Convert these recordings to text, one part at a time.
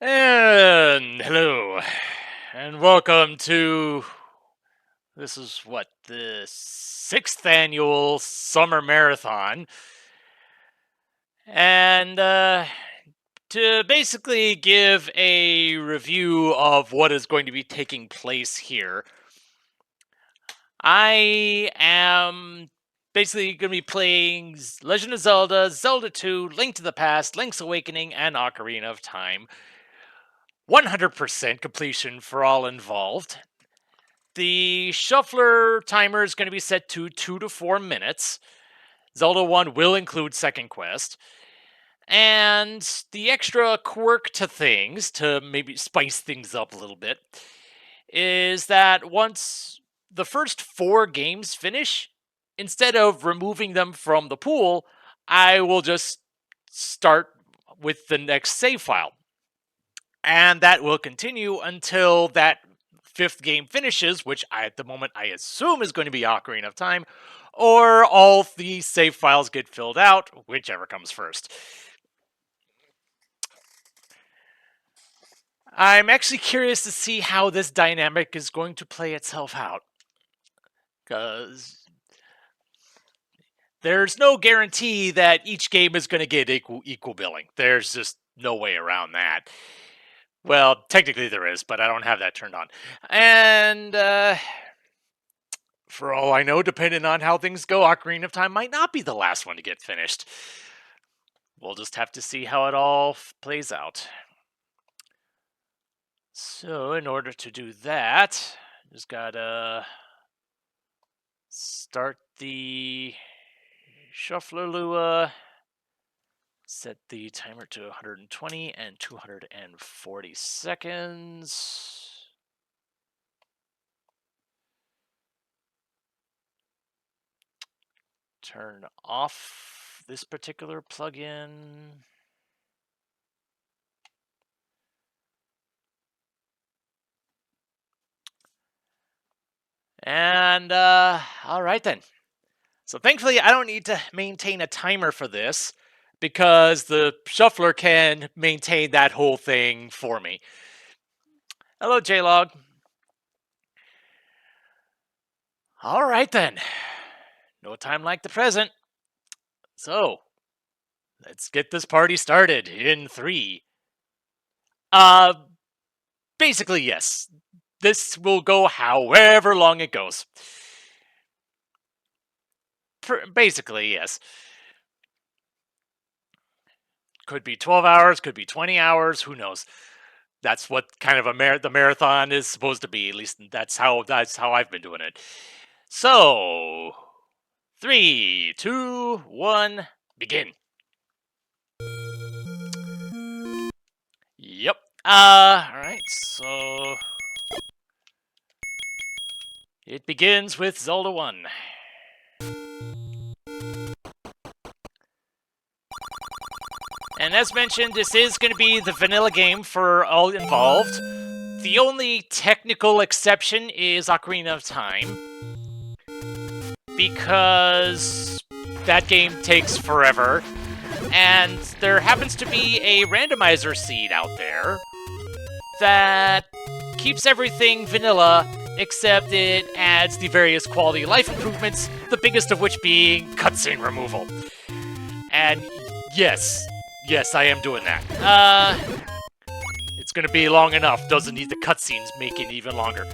And hello, and welcome to this is what the sixth annual summer marathon, and to basically give a review of what is going to be taking place here, I am basically going to be playing Legend of Zelda, Zelda 2, Link to the Past, Link's Awakening, and Ocarina of Time. 100% completion for all involved. The shuffler timer is going to be set to 2 to 4 minutes. Zelda 1 will include second quest. And the extra quirk to things, to maybe spice things up a little bit, is that once the first 4 games finish, instead of removing them from the pool, I will just start with the next save file. And that will continue until that 5th game finishes, which at the moment I assume is going to be Ocarina of Time, or all the save files get filled out, whichever comes first. I'm actually curious to see how this dynamic is going to play itself out, because there's no guarantee that each game is going to get equal billing. There's just no way around that. Well, technically there is, but I don't have that turned on. And for all I know, depending on how things go, Ocarina of Time might not be the last one to get finished. We'll just have to see how it all plays out. So, in order to do that, just gotta start the Shuffler Lua, set the timer to 120 and 240 seconds. Turn off this particular plugin. And, all right then. So thankfully, I don't need to maintain a timer for this, because the shuffler can maintain that whole thing for me. Hello, JLog. All right then. No time like the present. So, let's get this party started in 3. Basically, yes. This will go however long it goes. Basically, yes. Could be 12 hours, could be 20 hours, who knows. That's what kind of the marathon is supposed to be. At least that's how I've been doing it. So, 3, 2, 1, begin. Yep. Alright, so it begins with Zelda 1. And as mentioned, this is going to be the vanilla game for all involved. The only technical exception is Ocarina of Time, because that game takes forever, and there happens to be a randomizer seed out there that keeps everything vanilla, except it adds the various quality of life improvements, the biggest of which being cutscene removal. And yes, I am doing that. It's gonna be long enough, doesn't need the cutscenes make it even longer.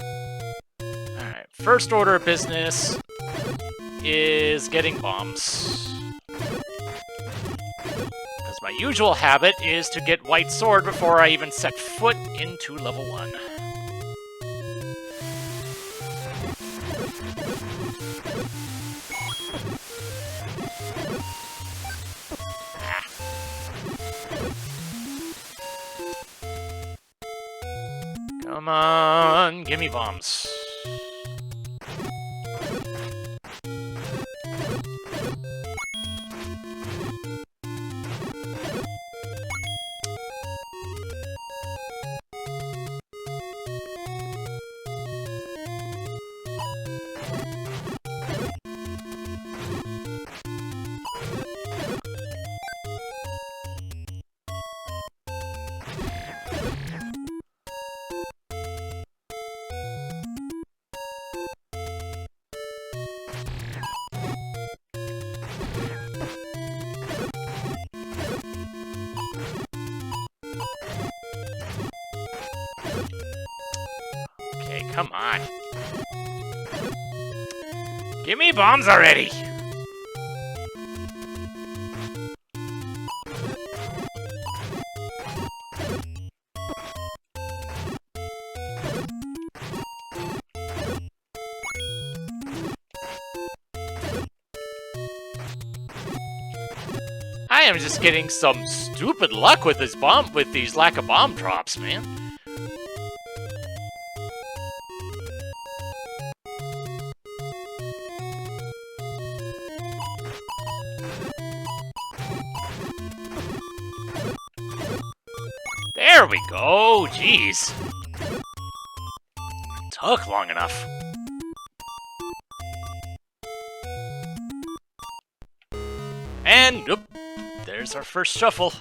Alright, first order of business is getting bombs. Because my usual habit is to get White Sword before I even set foot into level 1. Come on, gimme bombs. come on. Give me bombs already! I am just getting some stupid luck with these lack of bomb drops, man. There we go, jeez. Took long enough. And, oop, there's our first shuffle.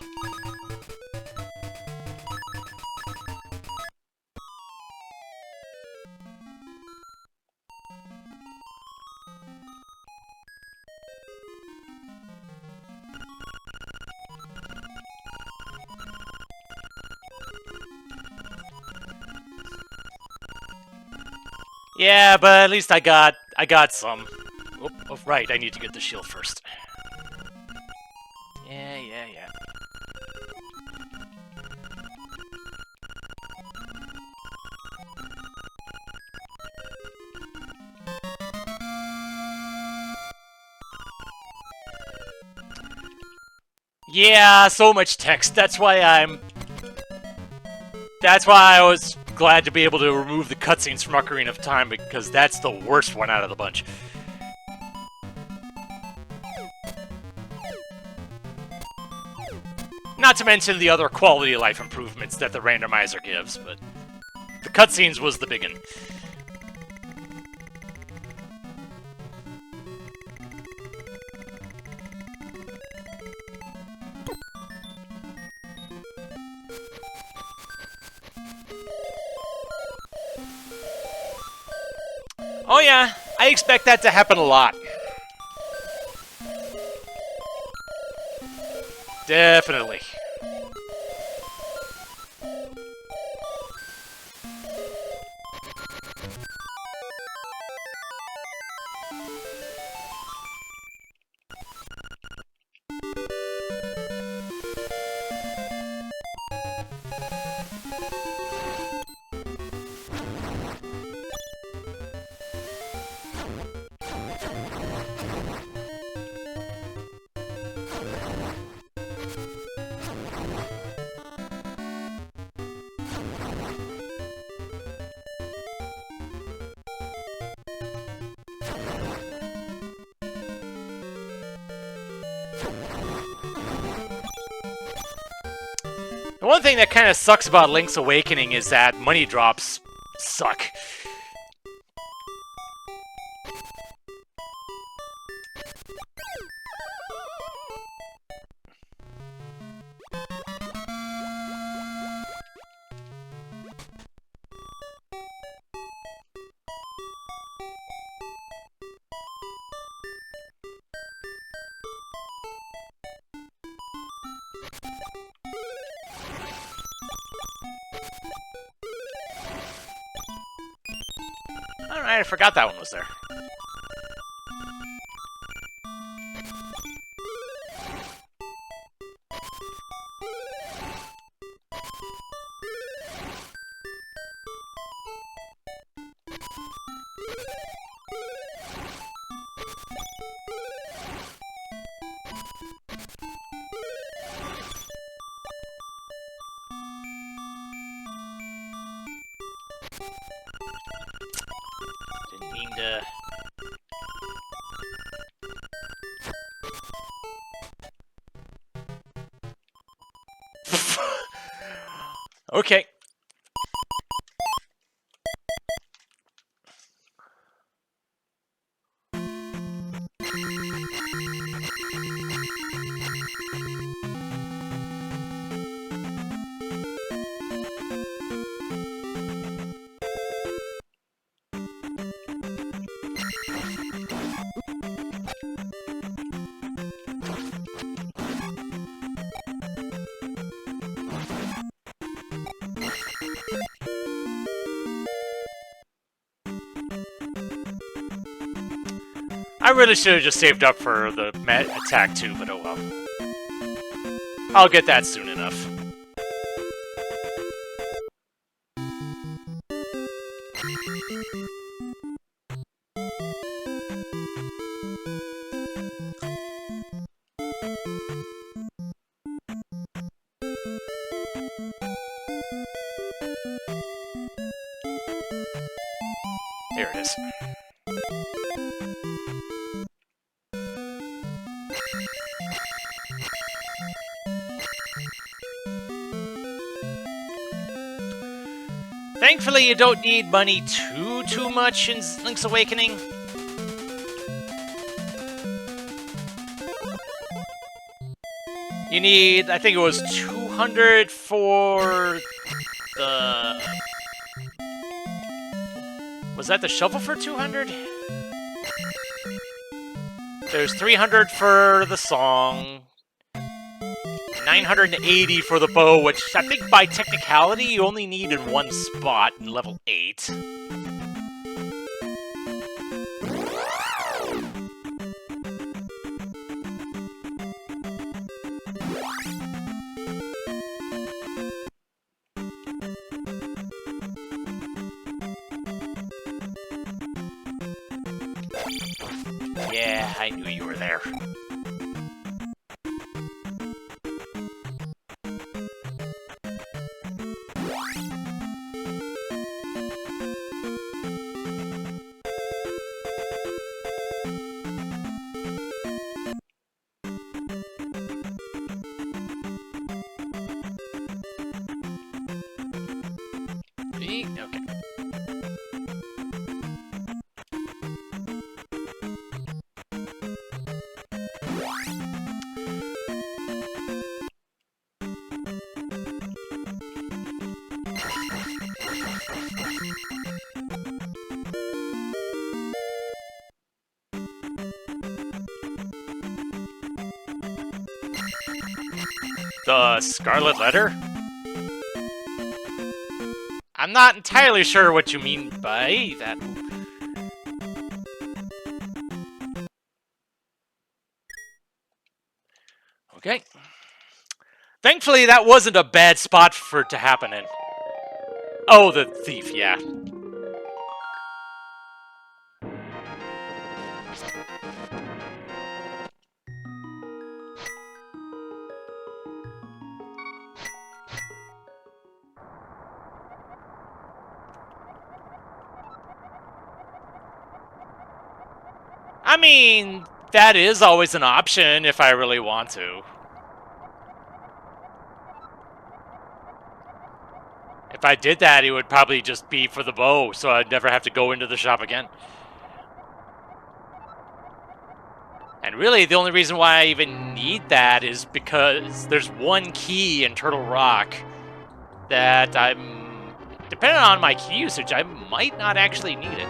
Yeah, but at least I got some. Oh, right, I need to get the shield first. Yeah. Yeah, so much text. That's why I was glad to be able to remove the cutscenes from Ocarina of Time, because that's the worst one out of the bunch. Not to mention the other quality of life improvements that the randomizer gives, but the cutscenes was the big one. Oh yeah, I expect that to happen a lot. Definitely. The one thing that kind of sucks about Link's Awakening is that money drops suck. Alright, I forgot that one was there. Didn't mean to... Okay. I really should have just saved up for the attack too, but oh well. I'll get that soon enough. Here it is. Thankfully, you don't need money too much in Link's Awakening. You need, I think it was 200 for the... Was that the shovel for 200? There's 300 for the song. 980 for the bow, which I think by technicality you only need in one spot in level 8. Yeah, I knew you were there. Okay. The Scarlet Letter? I'm not entirely sure what you mean by that. Okay. Thankfully, that wasn't a bad spot for it to happen in. Oh, the thief, yeah. I mean, that is always an option if I really want to. If I did that, it would probably just be for the bow, so I'd never have to go into the shop again. And really, the only reason why I even need that is because there's one key in Turtle Rock that depending on my key usage, I might not actually need it.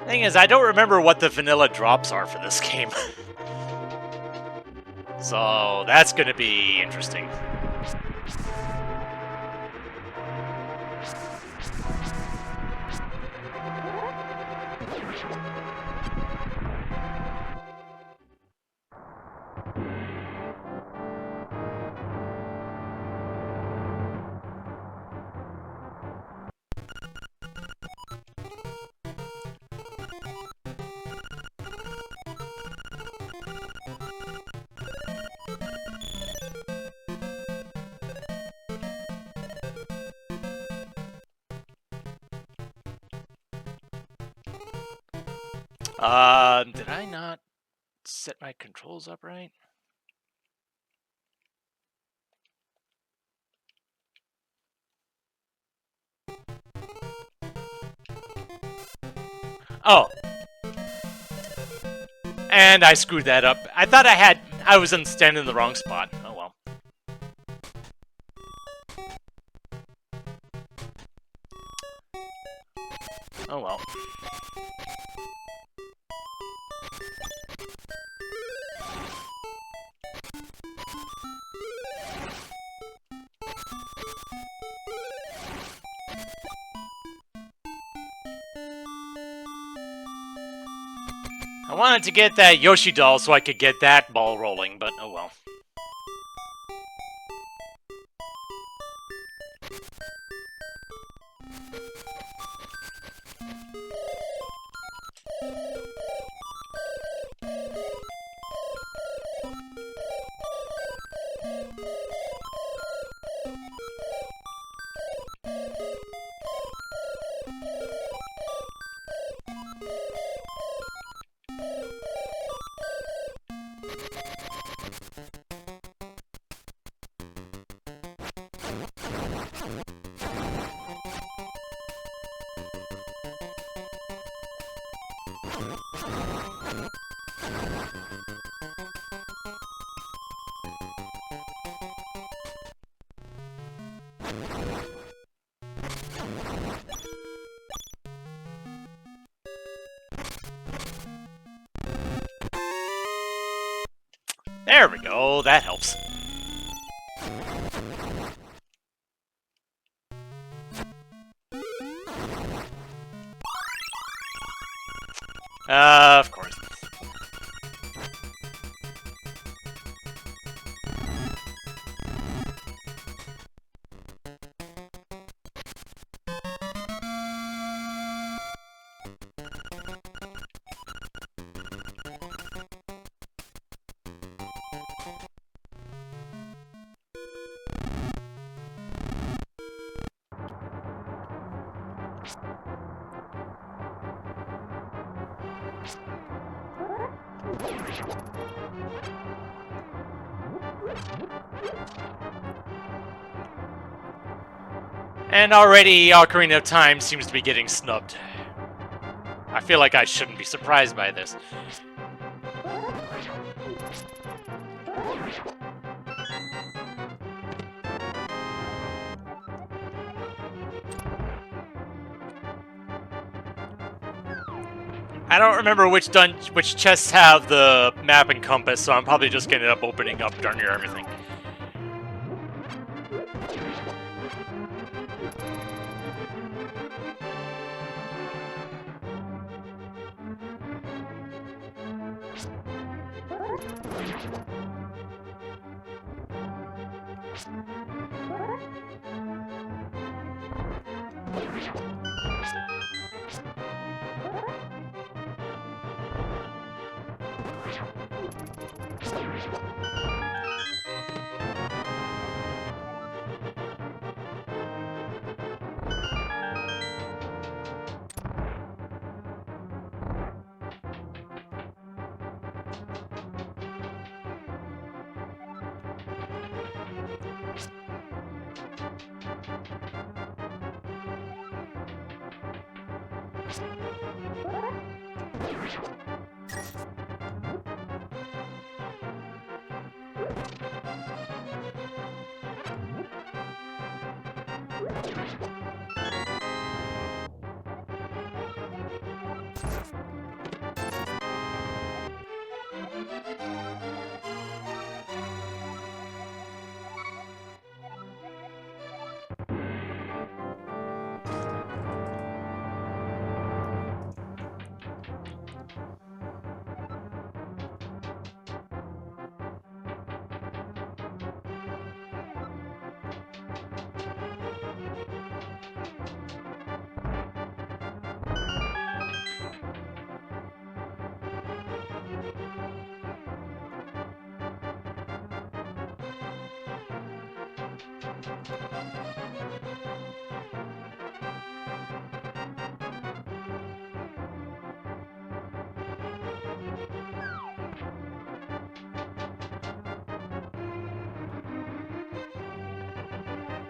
Thing is, I don't remember what the vanilla drops are for this game. So that's going to be interesting. Did I not set my controls up right? Oh. And I screwed that up. I thought I was standing in the wrong spot. Oh well. Oh well. I wanted to get that Yoshi doll so I could get that ball rolling, but oh well. There we go, that helps. Of course. And already Ocarina of Time seems to be getting snubbed. I feel like I shouldn't be surprised by this. I don't remember which chests have the map and compass, so I'm probably just gonna end up opening up darn near everything.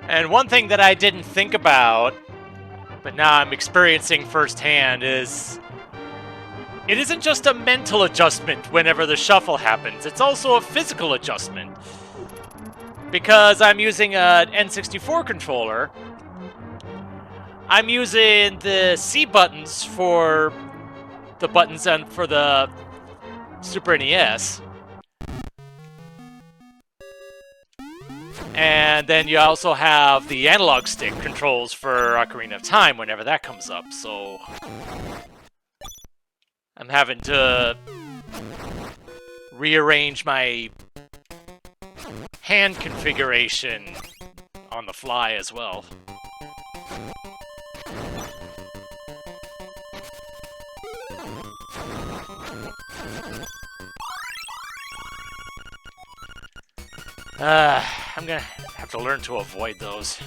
And one thing that I didn't think about, but now I'm experiencing firsthand, is it isn't just a mental adjustment whenever the shuffle happens, it's also a physical adjustment. Because I'm using an N64 controller, I'm using the C buttons for the buttons and for the Super NES. And then you also have the analog stick controls for Ocarina of Time whenever that comes up, so I'm having to rearrange my hand configuration on the fly as well. I'm gonna have to learn to avoid those.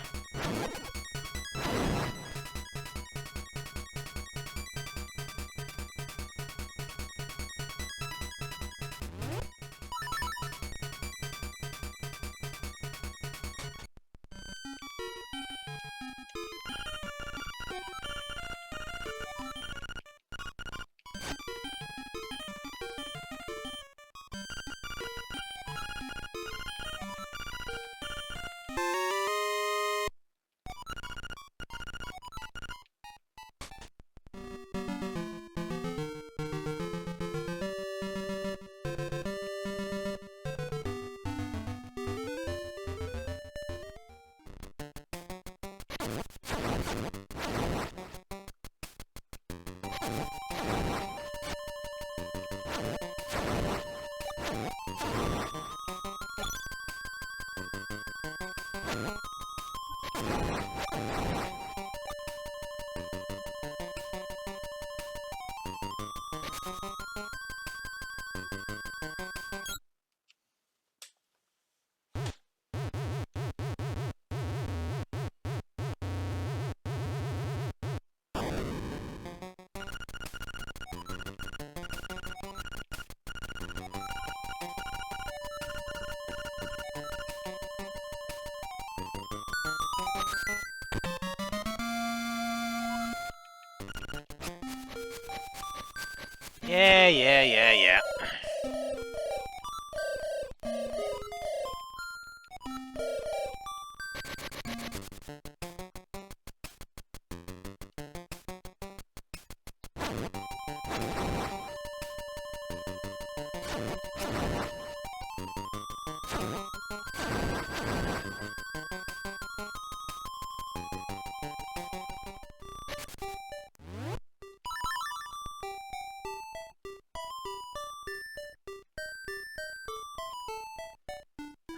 Yeah.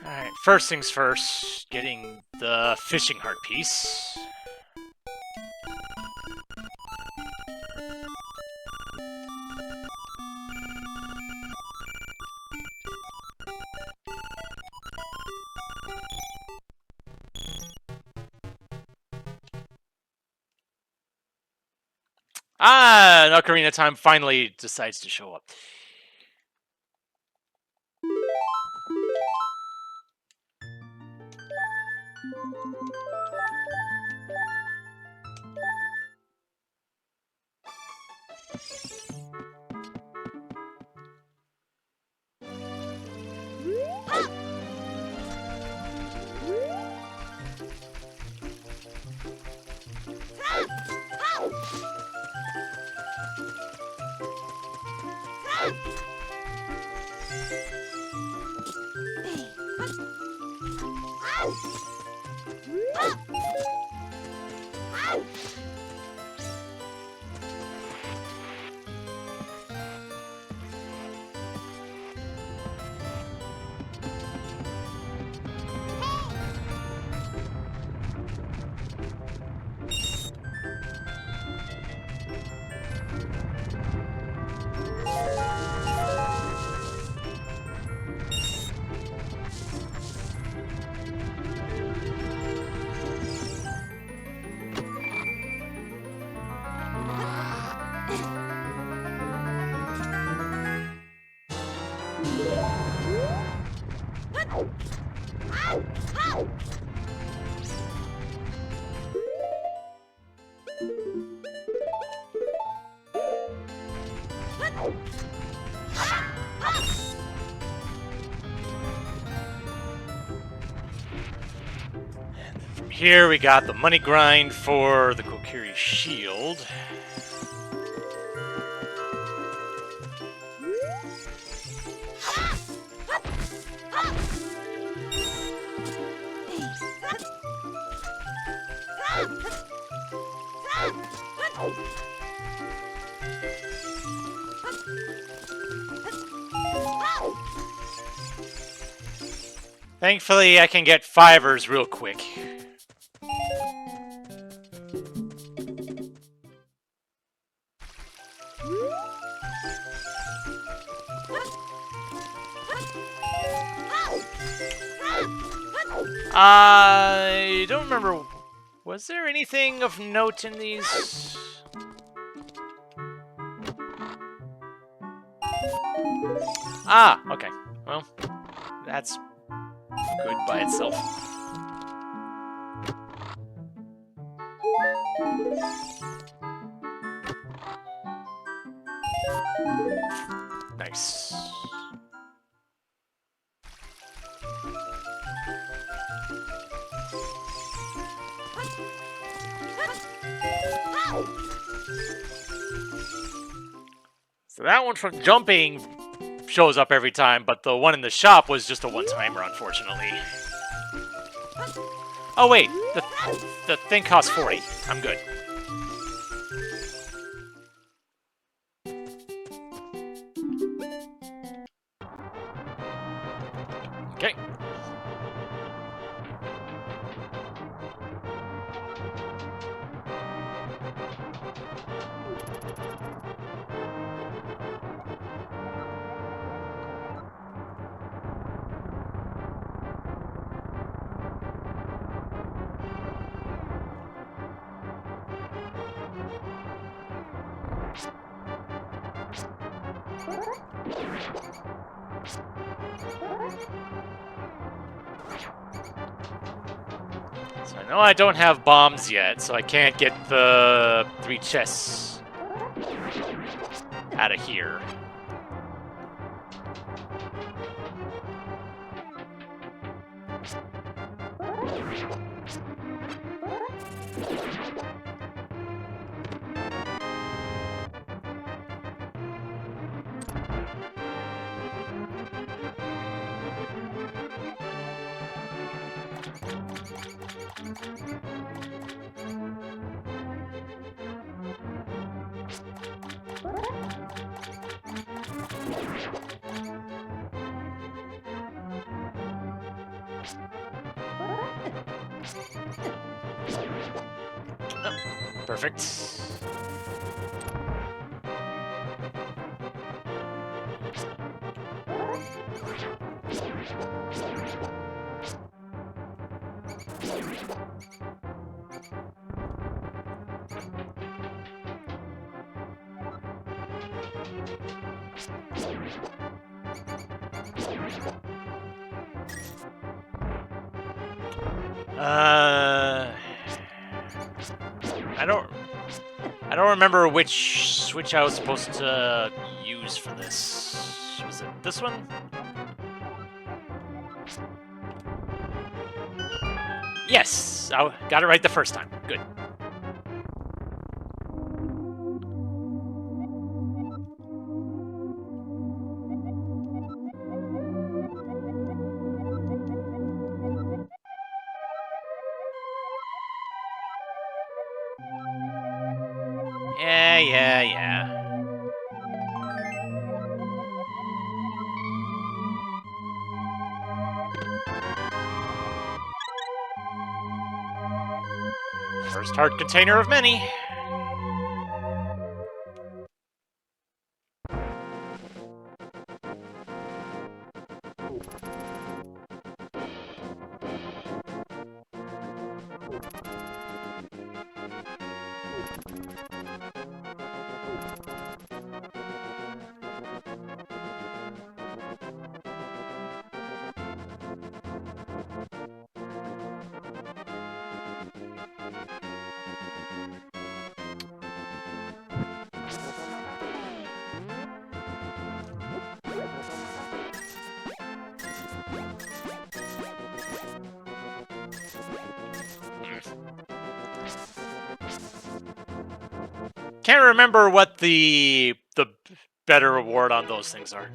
Alright, first things first, getting the fishing heart piece. Ah, an Ocarina of Time finally decides to show up. Here we got the money grind for the Kokiri shield. Thankfully, I can get fivers real quick. I don't remember. Was there anything of note in these? Ah, okay. Well, that's good by itself. Nice. So that one from jumping shows up every time, but the one in the shop was just a one-timer, unfortunately. Oh wait, the thing costs 40. I'm good. Okay. So I know I don't have bombs yet, so I can't get the 3 chests out of here. Oh, perfect. I don't remember which switch I was supposed to use for this. Was it this one? Yes! I got it right the first time. Good. Yeah. First heart container of many. Can't remember what the better reward on those things are.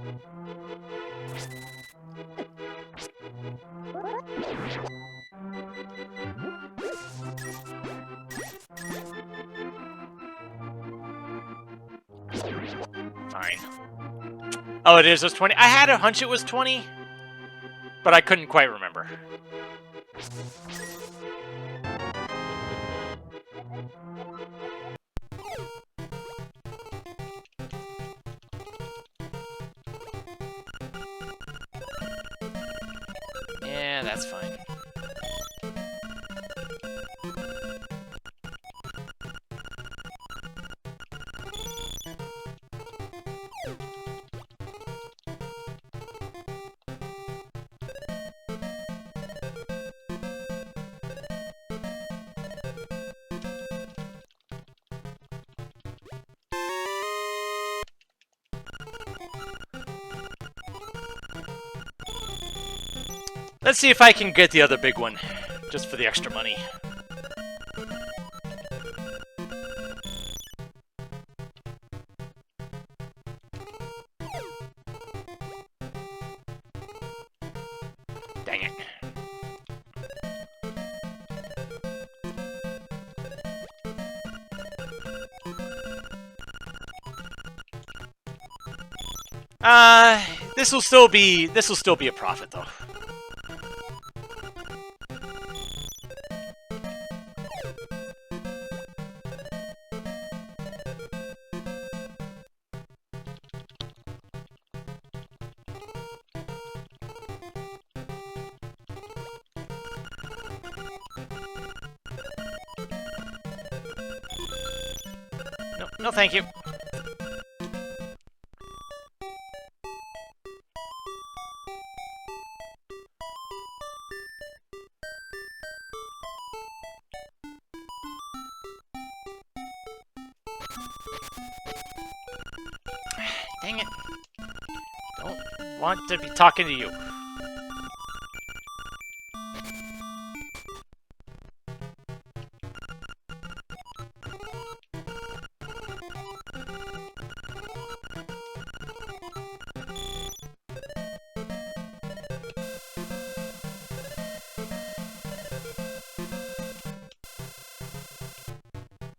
Fine. Oh, it is just 20. I had a hunch it was 20, but I couldn't quite remember. Yeah, that's fine. Let's see if I can get the other big one, just for the extra money. Dang it. This will still be a profit though. No, thank you. Dang it. Don't want to be talking to you.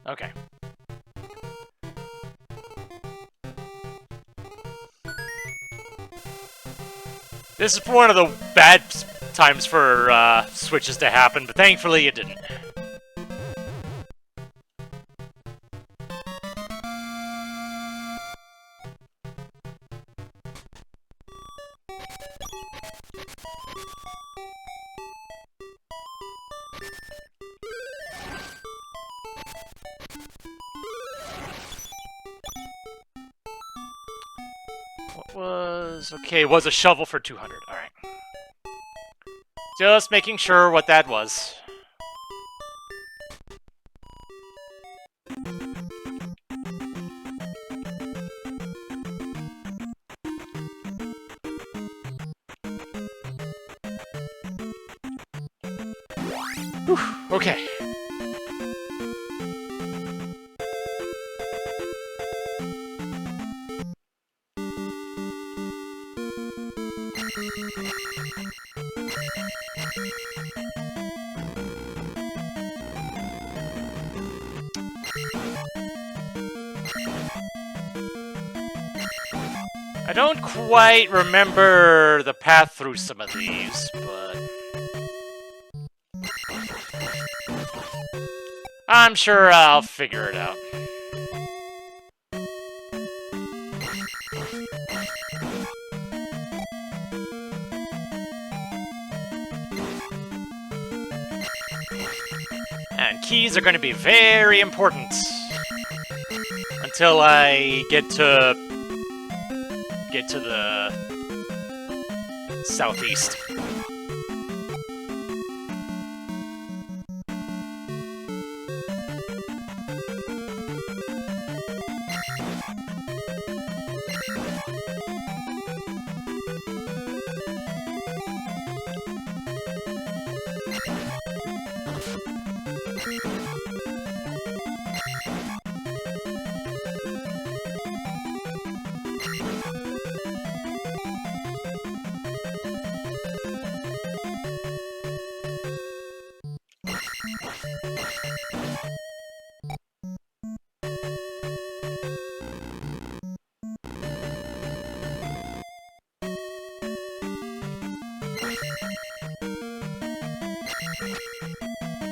Okay. This is one of the bad times for switches to happen, but thankfully it didn't. Okay, it was a shovel for 200. Alright. Just making sure what that was. Whew, okay. I don't quite remember the path through some of these, but I'm sure I'll figure it out. And keys are going to be very important until I get to the southeast.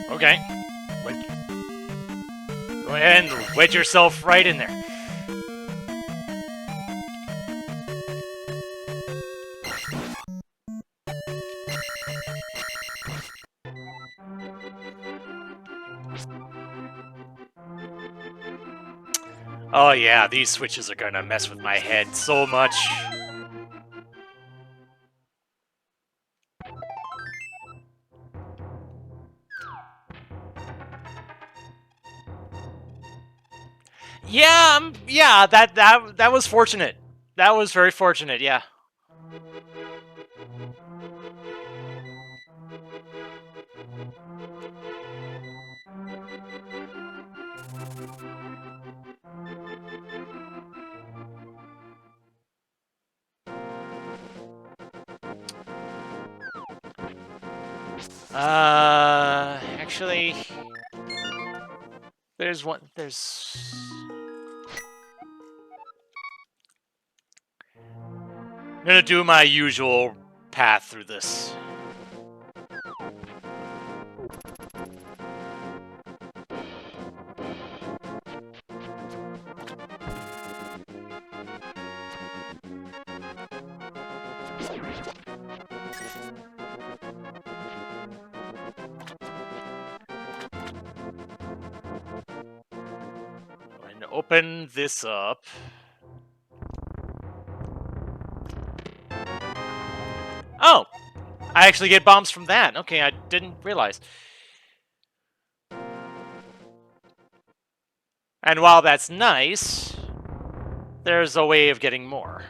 Okay. Go ahead and wedge yourself right in there. Oh yeah, these switches are gonna mess with my head so much. Yeah, yeah, that was fortunate. That was very fortunate, yeah. Actually, there's one. I'm gonna do my usual path through this. And open this up. Oh! I actually get bombs from that. Okay, I didn't realize. And while that's nice, there's a way of getting more.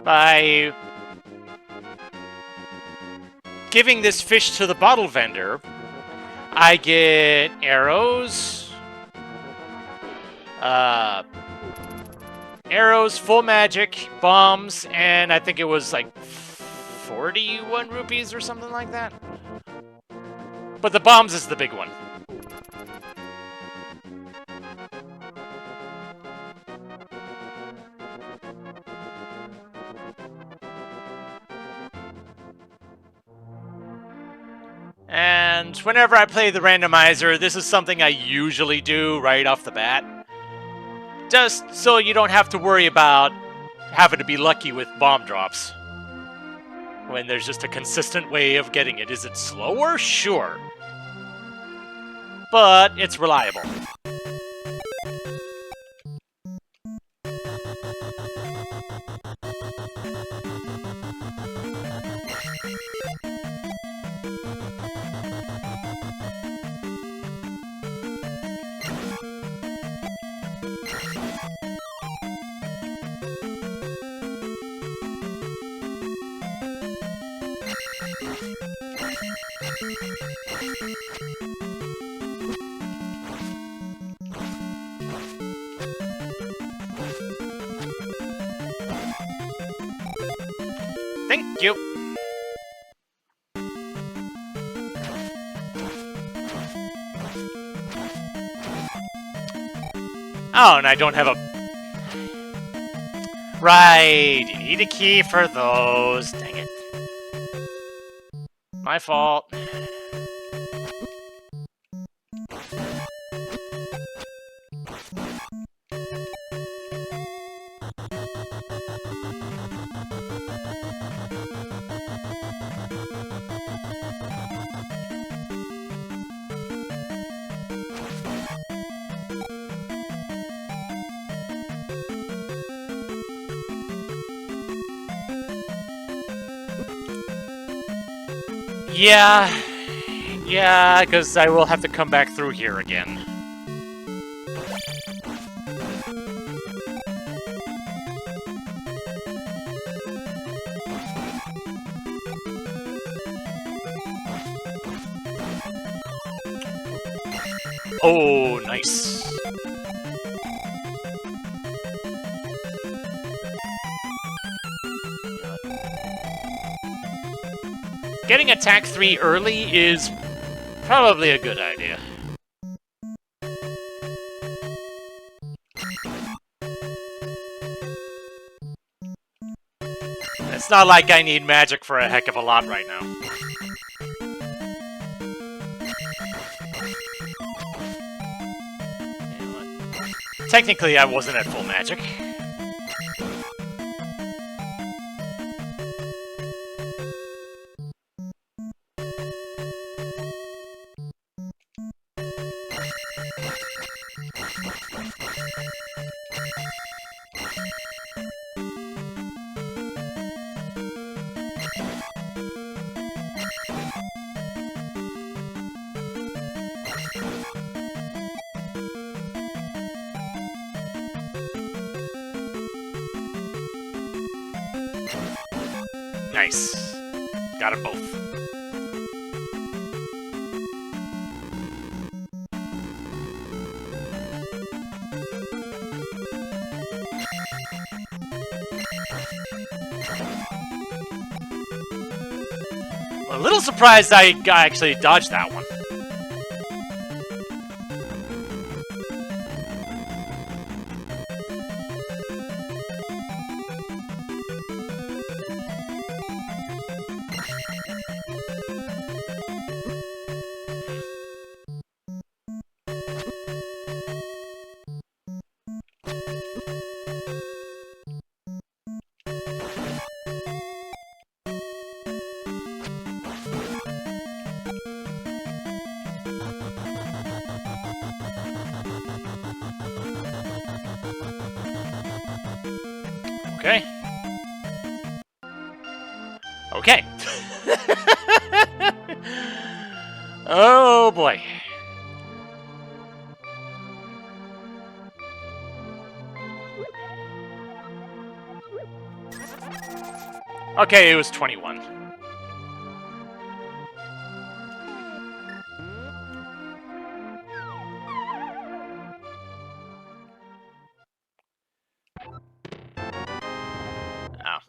By giving this fish to the bottle vendor, I get arrows, full magic, bombs, and I think it was like 41 rupees or something like that. But the bombs is the big one. And whenever I play the randomizer, this is something I usually do right off the bat. Just so you don't have to worry about having to be lucky with bomb drops. When there's just a consistent way of getting it. Is it slower? Sure. But it's reliable. Thank you. Oh, and I don't have a... Right, you need a key for those. Dang it. My fault. Yeah, because I will have to come back through here again. Oh, nice. Getting attack 3 early is probably a good idea. It's not like I need magic for a heck of a lot right now. Technically, I wasn't at full magic. Nice. Got them both. A little surprised I actually dodged that one. Okay. Okay. Oh boy. Okay, it was 21. Oh.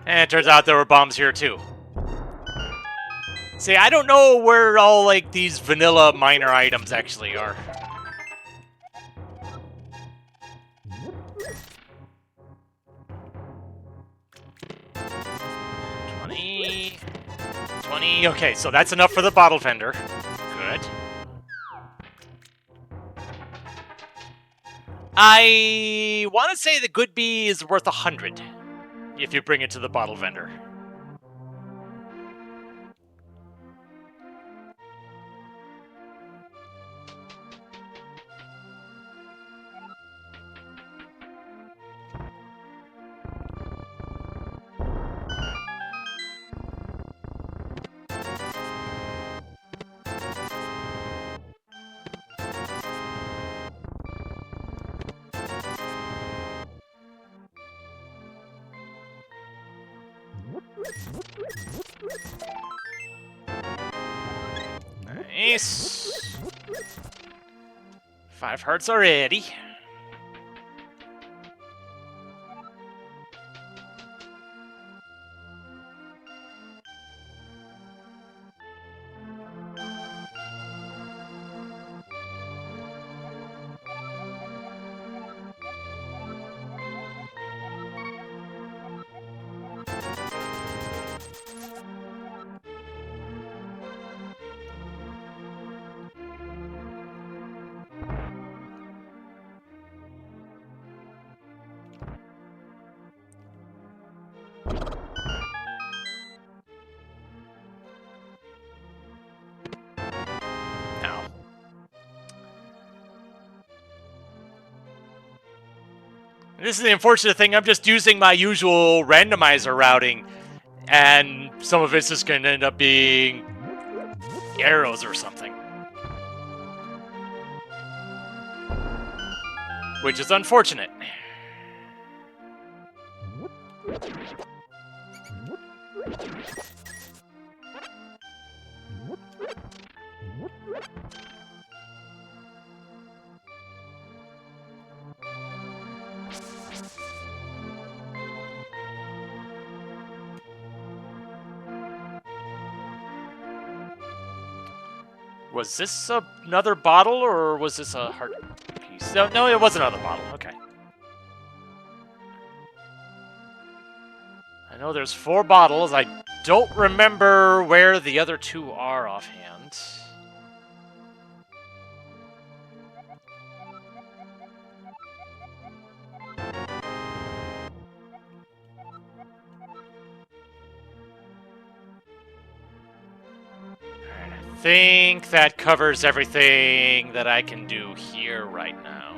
And it turns out there were bombs here too. See, I don't know where all, like, these vanilla minor items actually are. Okay, so that's enough for the bottle vendor. Good. I want to say the good bee is worth 100 if you bring it to the bottle vendor. Nice. 5 hearts already. Now. This is the unfortunate thing, I'm just using my usual randomizer routing, And some of it's just going to end up being arrows or something. Which is unfortunate. Was this another bottle, or was this a heart piece? No, it was another bottle. Okay. I know there's 4 bottles. I don't remember where the other 2 are offhand. I think that covers everything that I can do here right now.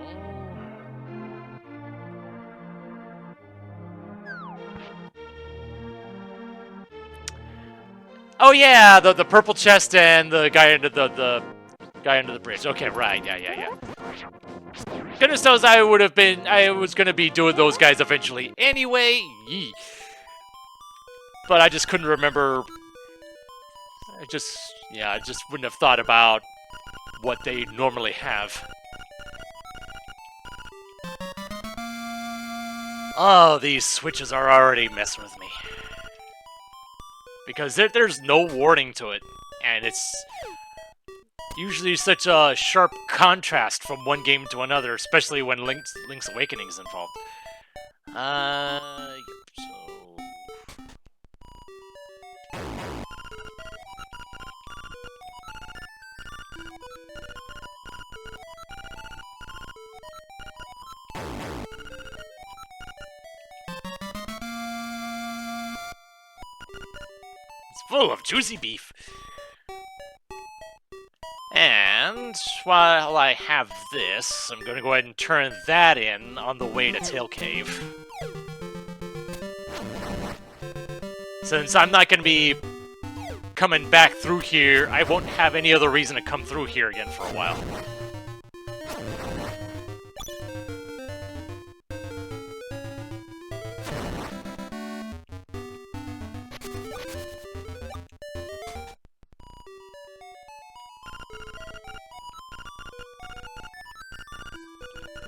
Oh yeah, the purple chest and the guy under the guy under the bridge. Okay, right, yeah. Goodness knows I was gonna be doing those guys eventually anyway. Yee. But I just couldn't remember. I just wouldn't have thought about what they normally have. Oh, these switches are already messing with me. Because there's no warning to it, and it's usually such a sharp contrast from one game to another, especially when Link's Awakening is involved. Yep, so... It's full of juicy beef. And while I have this, I'm going to go ahead and turn that in on the way to Tail Cave. Since I'm not going to be coming back through here, I won't have any other reason to come through here again for a while.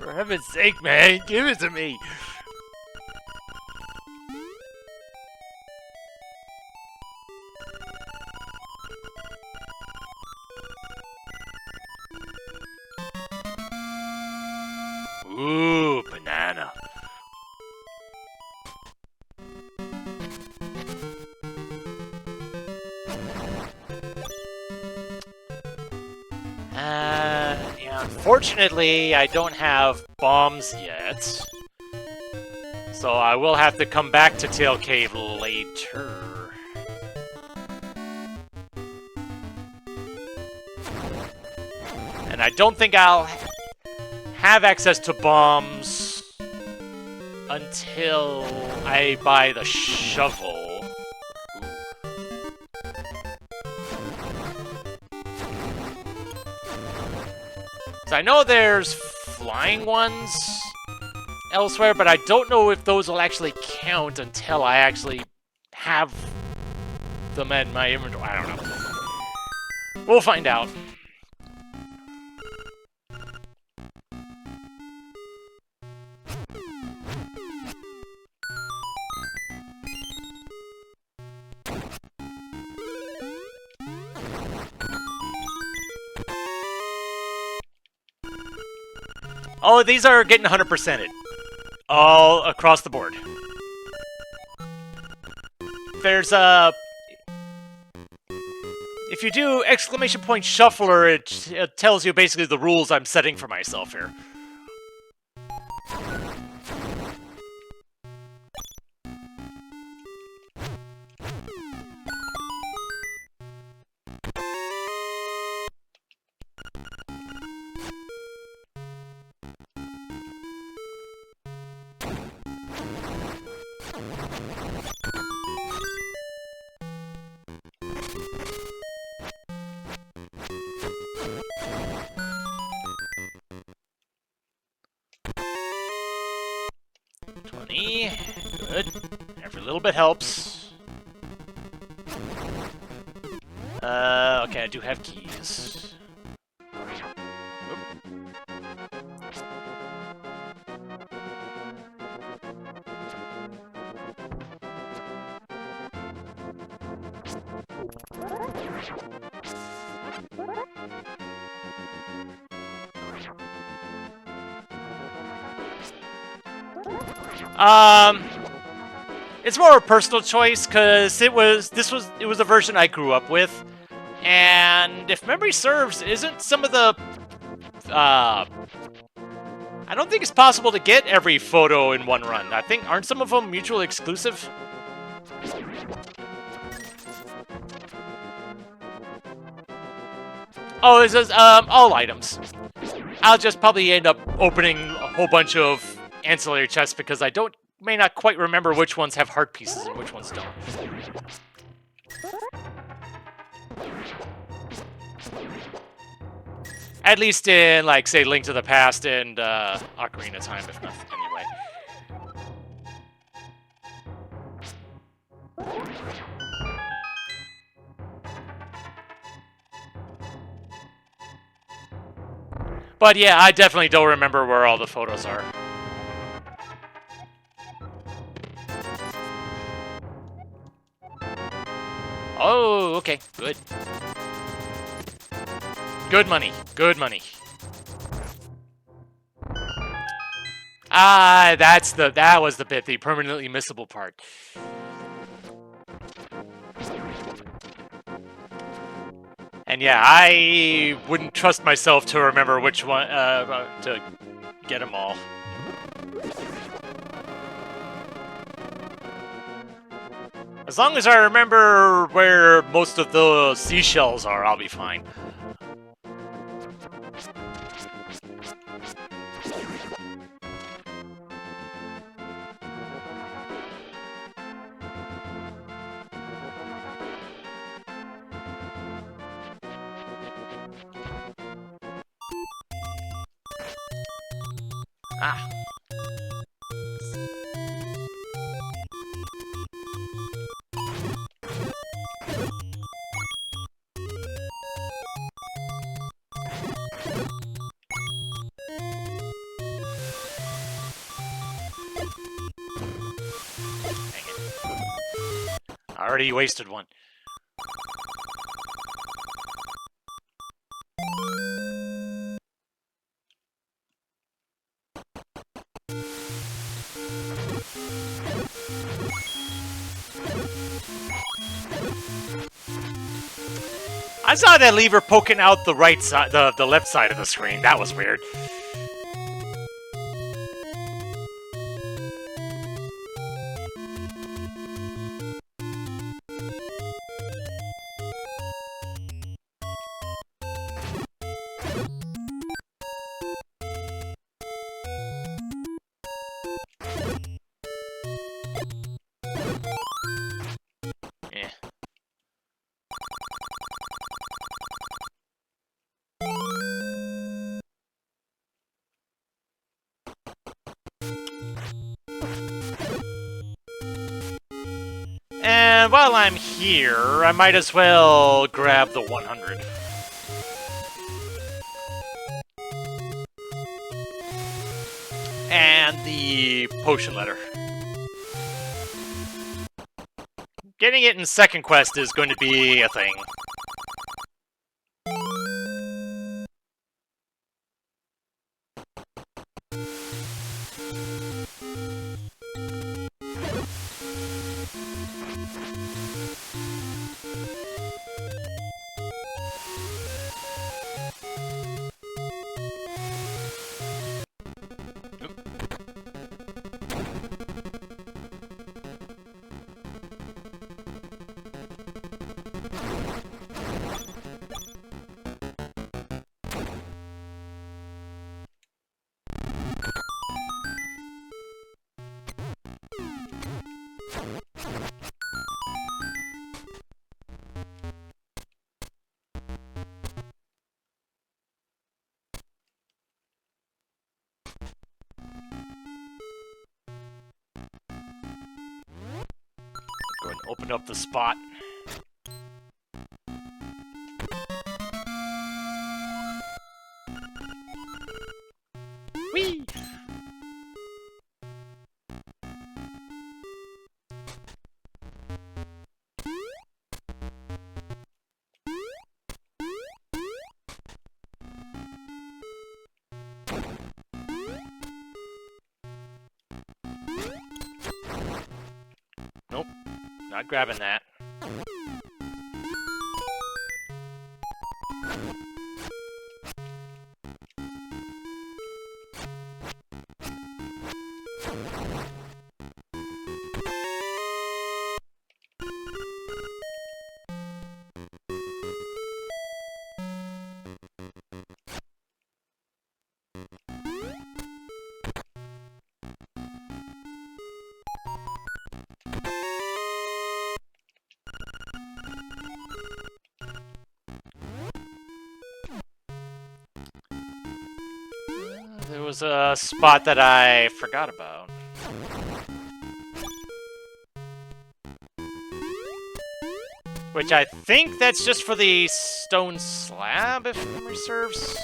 For heaven's sake, man, give it to me! Ooh, banana. Yeah, unfortunately, I don't have bombs yet. So I will have to come back to Tail Cave later. And I don't think I'll have access to bombs until I buy the shovel. So I know there's flying ones elsewhere, but I don't know if those will actually count until I actually have them in my inventory. I don't know. We'll find out. Oh, these are getting 100%ed. All across the board. There's a... If you do exclamation point shuffler, it tells you basically the rules I'm setting for myself here. bit helps. Okay, I do have keys. It's more a personal choice because it was a version I grew up with, and if memory serves, isn't some of the I don't think it's possible to get every photo in one run. I think aren't some of them mutually exclusive? Oh, it says all items. I'll just probably end up opening a whole bunch of ancillary chests because I may not quite remember which ones have heart pieces and which ones don't. At least in, like, say, Link to the Past and Ocarina of Time, if nothing, anyway. But yeah, I definitely don't remember where all the photos are. Oh, okay, good. Good money, good money. Ah, that was the bit, the permanently missable part. And yeah, I wouldn't trust myself to remember which one, to get them all. As long as I remember where most of the seashells are, I'll be fine. Ah. I already wasted one. I saw that lever poking out the right side, the left side of the screen. That was weird. Yeah. And while I'm here, I might as well grab the 100. And the potion letter. Getting it in second quest is going to be a thing. Open up the spot. Whee! Nope, not grabbing that. There was a spot that I forgot about. Which I think that's just for the stone slab, if memory serves.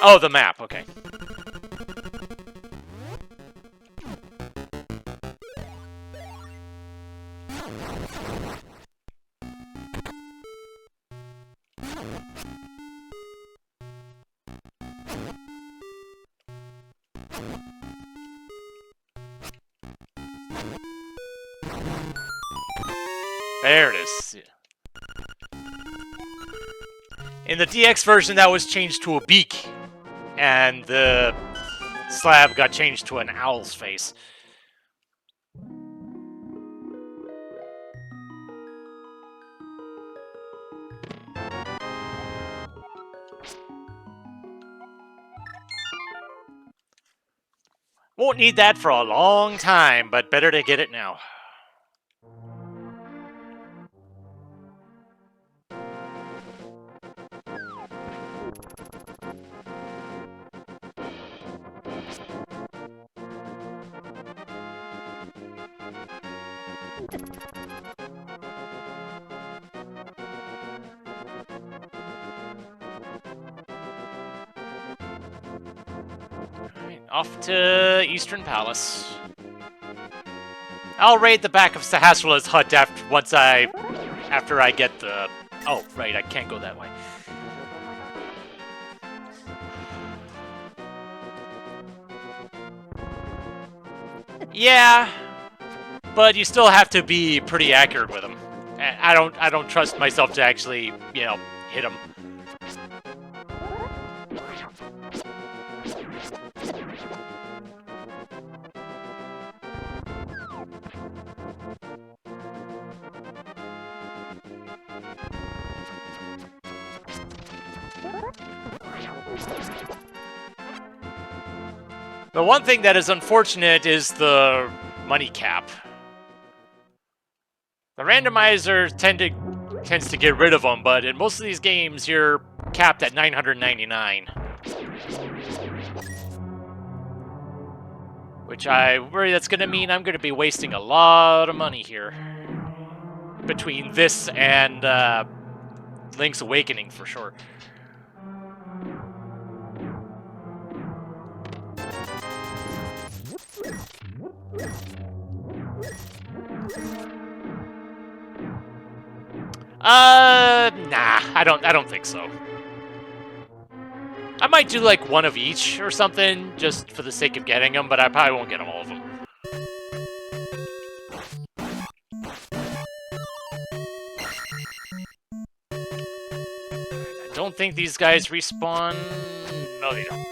Oh, the map, okay. There it is. In the DX version, that was changed to a beak, and the slab got changed to an owl's face. Won't need that for a long time, but better to get it now. Off to Eastern Palace. I'll raid the back of Sahasrah's hut after I get the... Oh, right, I can't go that way. Yeah, but you still have to be pretty accurate with them. I don't trust myself to actually, you know, hit them. The one thing that is unfortunate is the money cap. The randomizer tends to get rid of them, but in most of these games, you're capped at 999. Which I worry that's going to mean I'm going to be wasting a lot of money here. Between this and Link's Awakening, for sure. Nah, I don't think so. I might do like one of each or something, just for the sake of getting them, but I probably won't get them all of them. I don't think these guys respawn. No, they don't.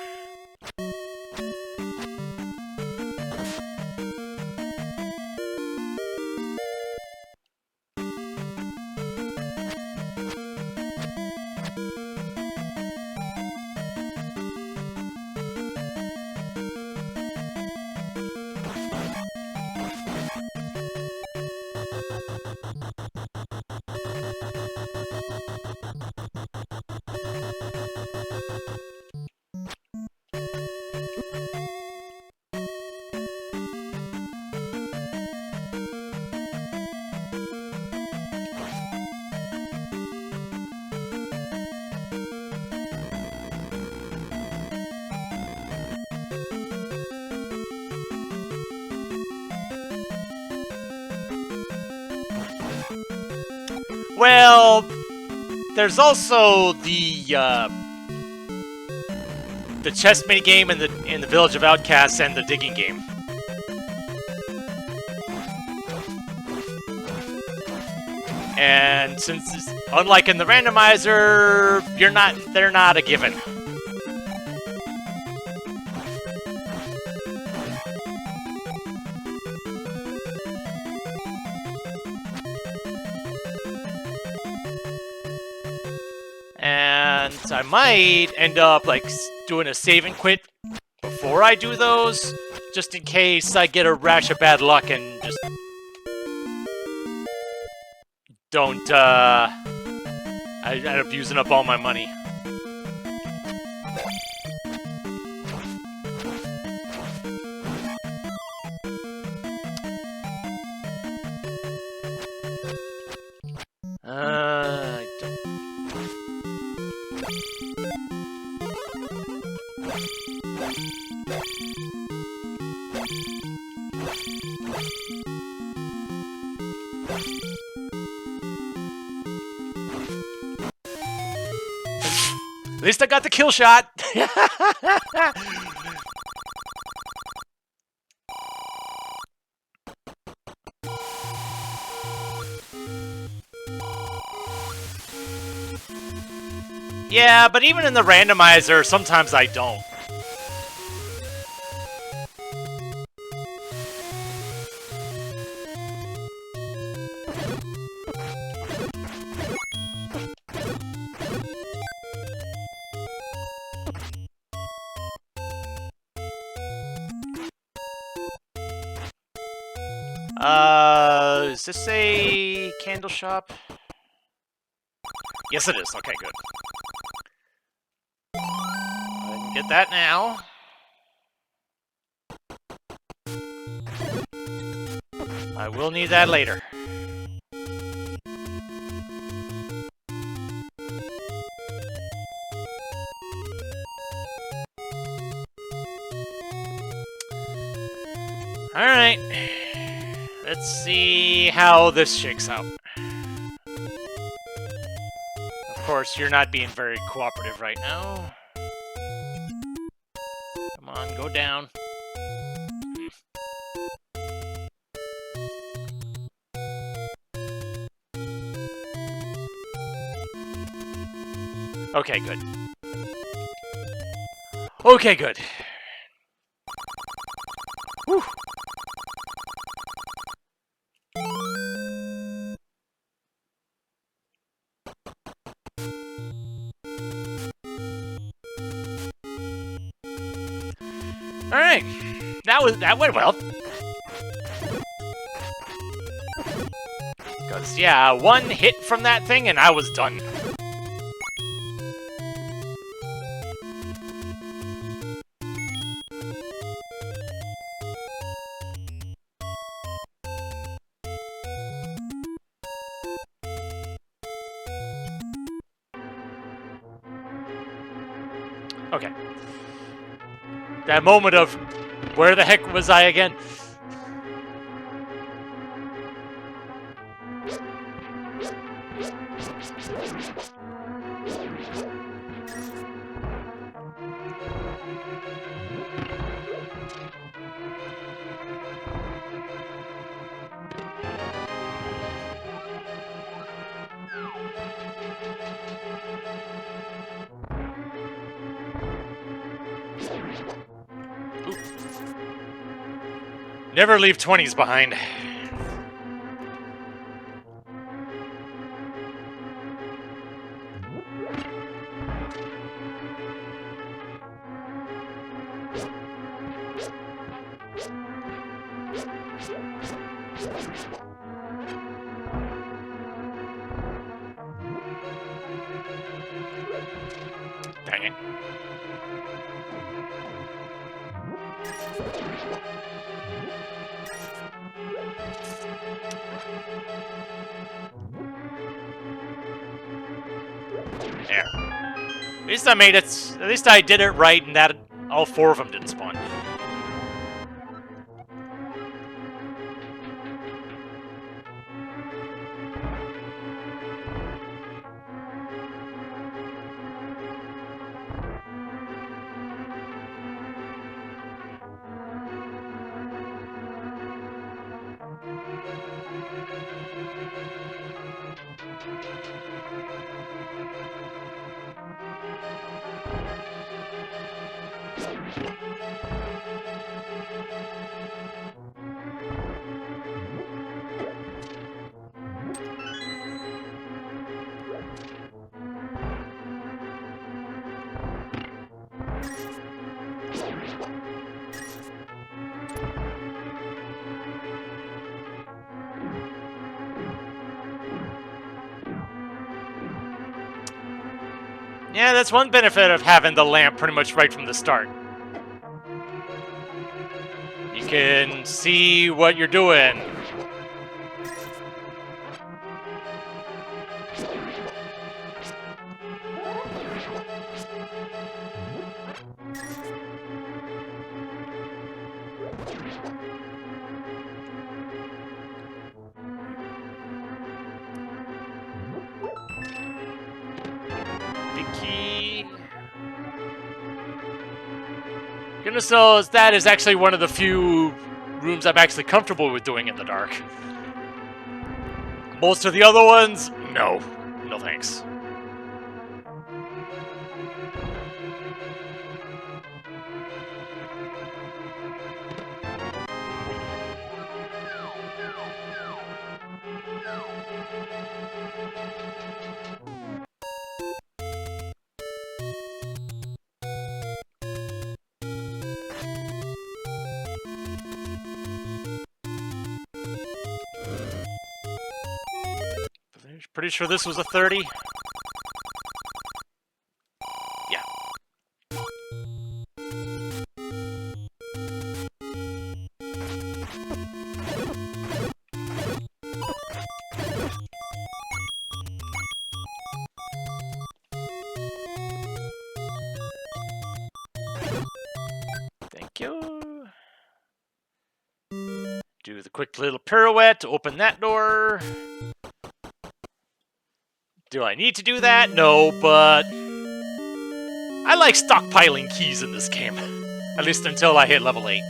Well, there's also the chess mini game in the Village of Outcasts and the digging game. And since, unlike in the randomizer, they're not a given. And I might end up like doing a save and quit before I do those, just in case I get a rash of bad luck and just don't I end up using up all my money. I don't. At least I got the kill shot. Yeah, but even in the randomizer, sometimes I don't. Is this a candle shop? Yes, it is. Okay, good. I can get that now. I will need that later. Alright. Let's see how this shakes out. Of course, you're not being very cooperative right now. Come on, go down. Okay, good. Okay, good. Whew. Alright. That went well. Because, yeah, one hit from that thing and I was done. Okay. That moment of, where the heck was I again? Ooh. Never leave 20s behind. Dang it. There. At least I made it. At least I did it right, and that all four of them didn't spawn. Yeah, that's one benefit of having the lamp pretty much right from the start. You can see what you're doing. Big key. Goodness knows that is actually one of the few rooms I'm actually comfortable with doing in the dark. Most of the other ones, no. No thanks. Pretty sure this was a 30. Yeah. Thank you. Do the quick little pirouette to open that door. Do I need to do that? No, but I like stockpiling keys in this game. At least until I hit level 8.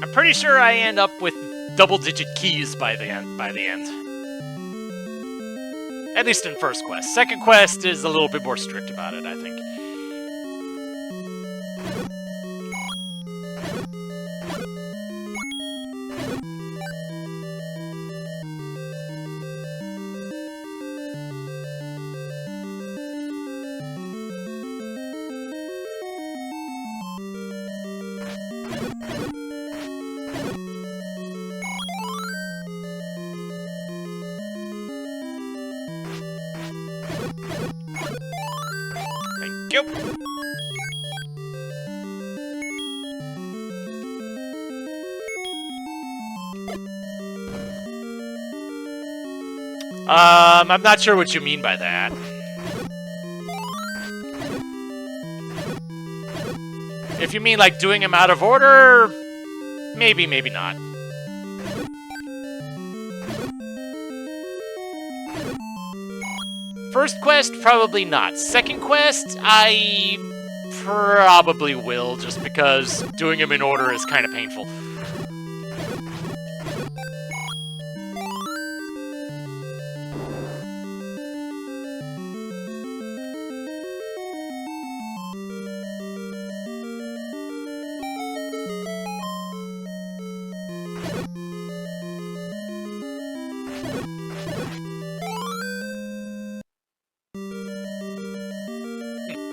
I'm pretty sure I end up with double-digit keys by the end. At least in first quest. Second quest is a little bit more strict about it, I think. Thank you. I'm not sure what you mean by that. If you mean like doing them out of order, maybe, maybe not. First quest, probably not. Second quest, I probably will, just because doing them in order is kind of painful.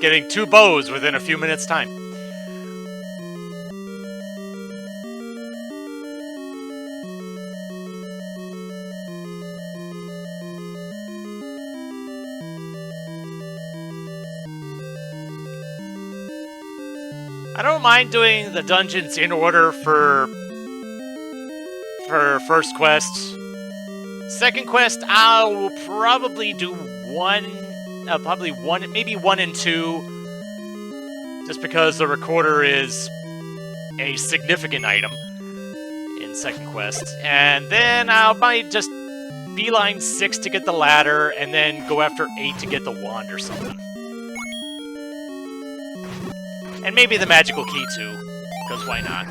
Getting 2 bows within a few minutes' time. I don't mind doing the dungeons in order for first quest. Second quest, I'll probably do maybe 1 and 2, just because the recorder is a significant item in second quest. And then I might just beeline 6 to get the ladder, and then go after 8 to get the wand or something. And maybe the magical key too, because why not?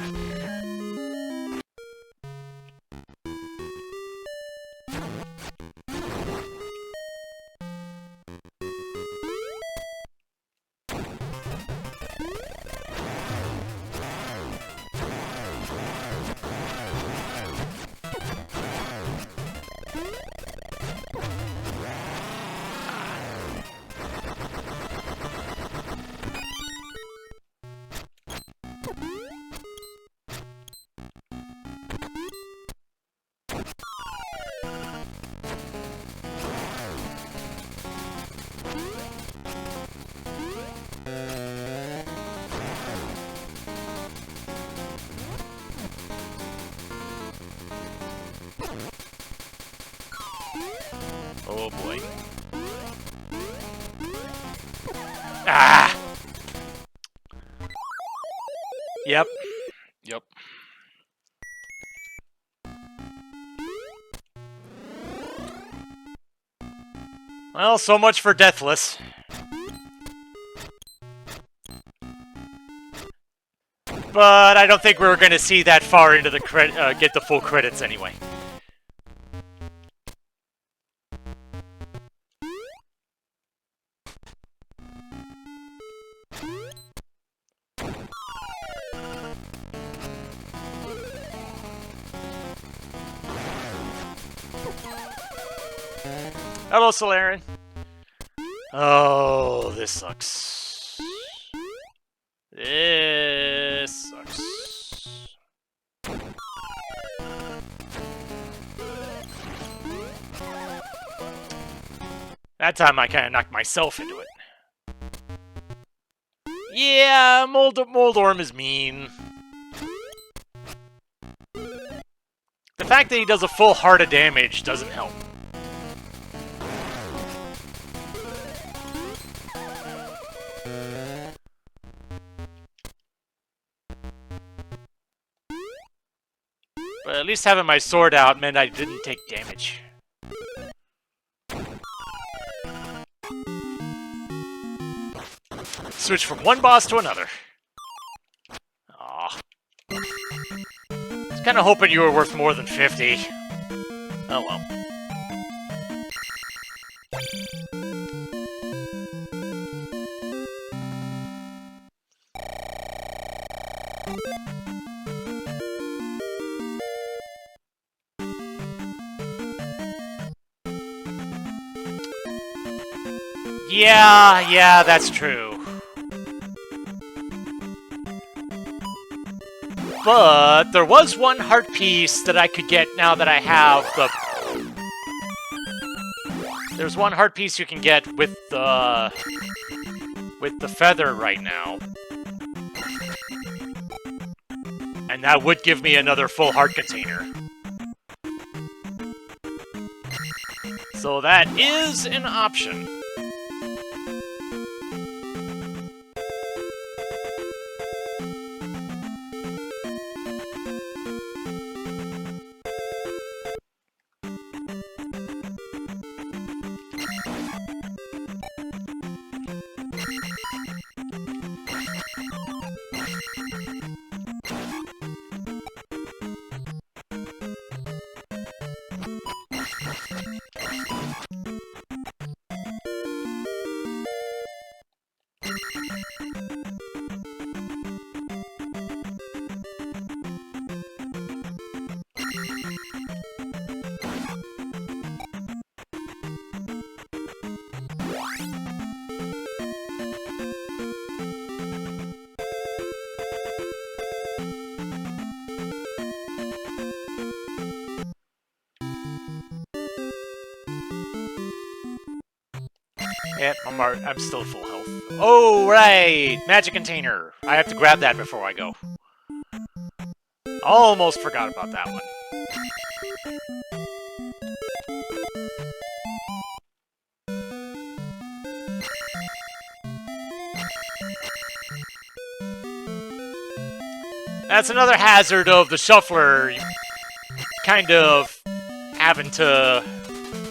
Oh boy. Ah! Yep. Yep. Well, so much for Deathless. But I don't think we were going to see that far into the get the full credits anyway. Hello, Solarian. Oh, this sucks. This sucks. That time I kind of knocked myself into it. Yeah, Moldorm is mean. The fact that he does a full heart of damage doesn't help. But at least having my sword out meant I didn't take damage. Switch from one boss to another. Aw. I was kind of hoping you were worth more than 50. Oh well. Yeah, that's true. But there was one heart piece that I could get now that I have the... There's one heart piece you can get with the feather right now. And that would give me another full heart container. So that is an option. Yep, I'm still full health. Oh, right! Magic container! I have to grab that before I go. Almost forgot about that one. That's another hazard of the shuffler. Kind of having to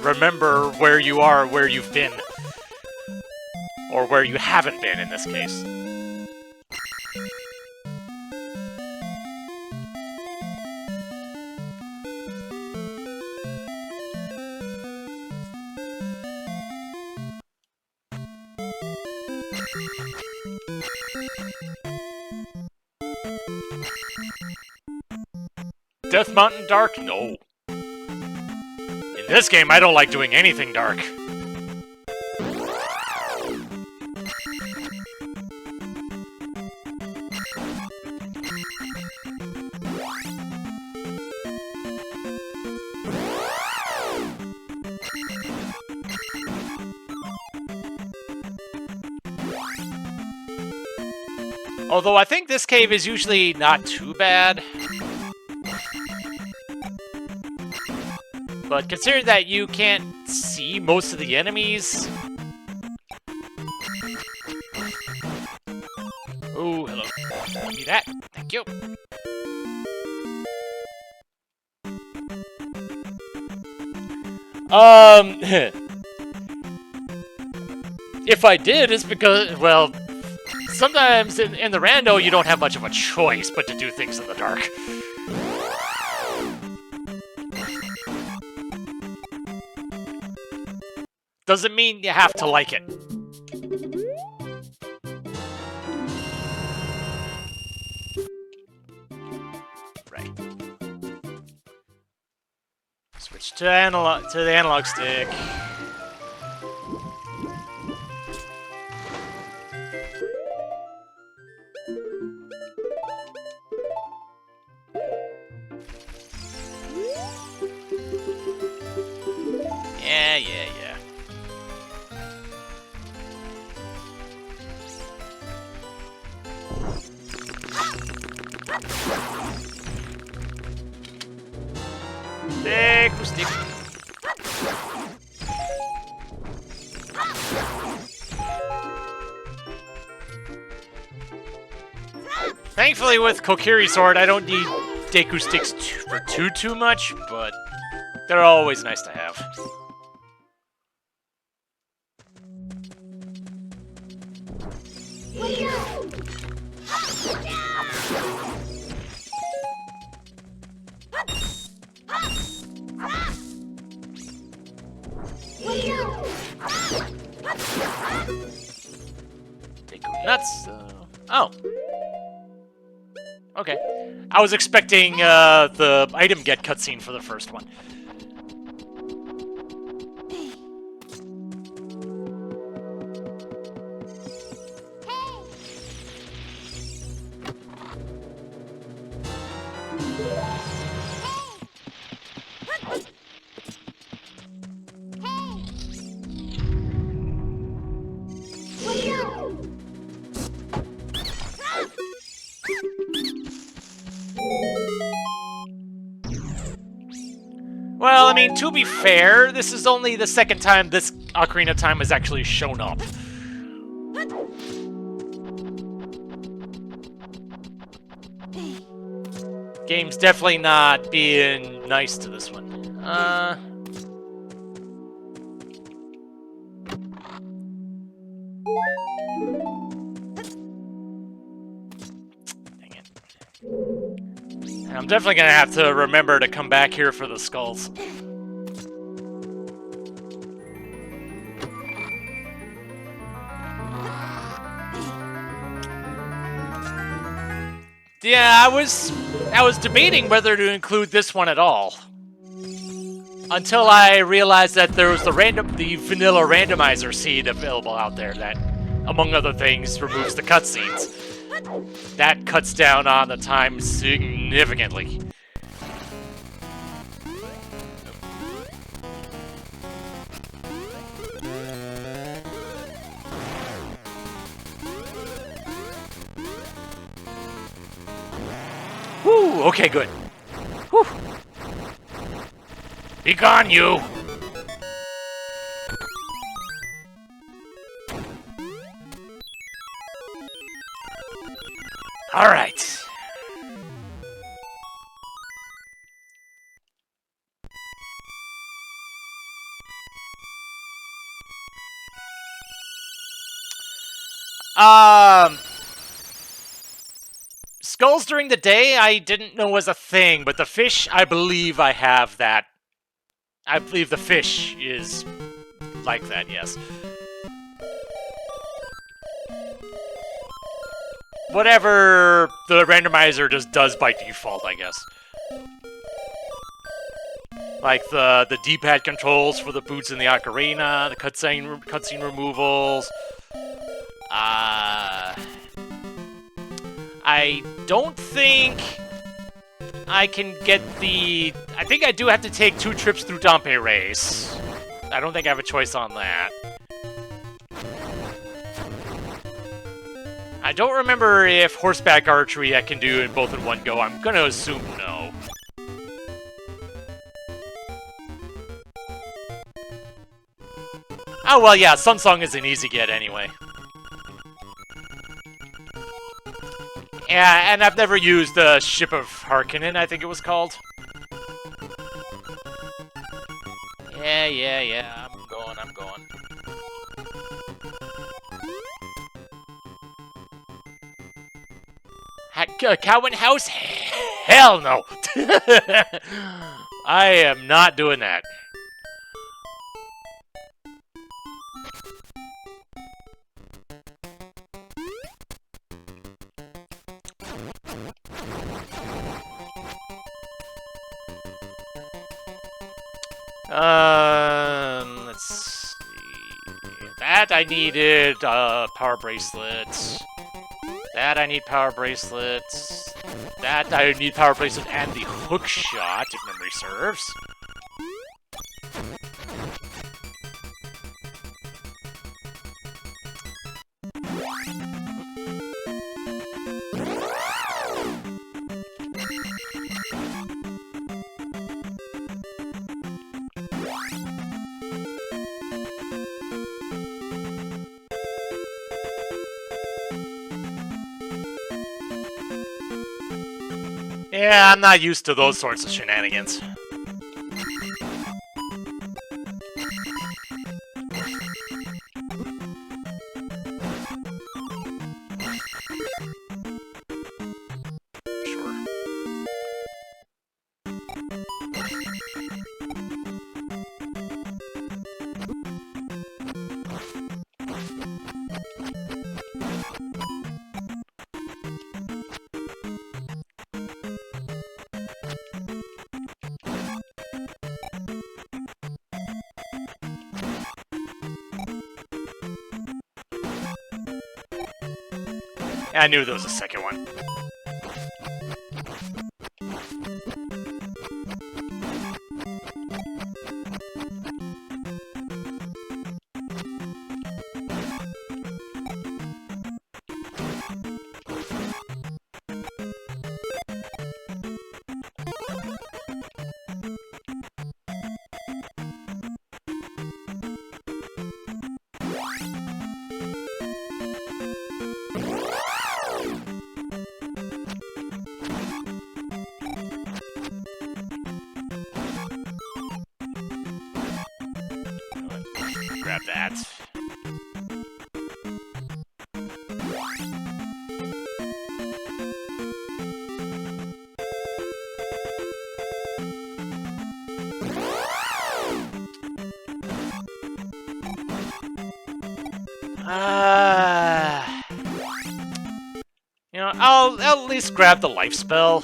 remember where you are, where you've been. Or where you haven't been, in this case. Death Mountain Dark? No. In this game, I don't like doing anything dark. Although I think this cave is usually not too bad. But considering that you can't see most of the enemies... Oh, hello. Give me that. Thank you. If I did, it's because, well, sometimes in the rando you don't have much of a choice but to do things in the dark. Doesn't mean you have to like it. Right. Switch to the analog stick. Yeah. Stick. Thankfully, with Kokiri Sword, I don't need Deku Sticks for too much, but they're always nice to have. Deku Nuts. Oh. Okay. I was expecting the item get cutscene for the first one. Well, I mean, to be fair, this is only the second time this Ocarina of Time has actually shown up. Game's definitely not being nice to this one. Dang it. I'm definitely gonna have to remember to come back here for the skulls. Yeah, I was debating whether to include this one at all. Until I realized that there was the vanilla randomizer seed available out there that, among other things, removes the cutscenes. That cuts down on the time significantly. Whew, okay, good. Whew. Be gone, you! Alright. Skulls during the day, I didn't know was a thing, but the fish, I believe I have that. I believe the fish is like that, yes. Whatever the randomizer just does by default, I guess. Like the D-pad controls for the boots in the ocarina, the cutscene removals. I don't think I can get the... I think I do have to take 2 trips through Dompe Race. I don't think I have a choice on that. I don't remember if horseback archery I can do in both in one go. I'm gonna assume no. Oh, well, yeah, Sunsong is an easy get anyway. Yeah, and I've never used the Ship of Harkonnen, I think it was called. Yeah, I'm going. Cowan House? Hell no! I am not doing that. Let's see. That I needed power bracelets. That I need power bracelets. That I need power bracelet and the hook shot, if memory serves. Yeah, I'm not used to those sorts of shenanigans. Sure. I knew there was a second one. Grab that. You know, I'll at least grab the life spell.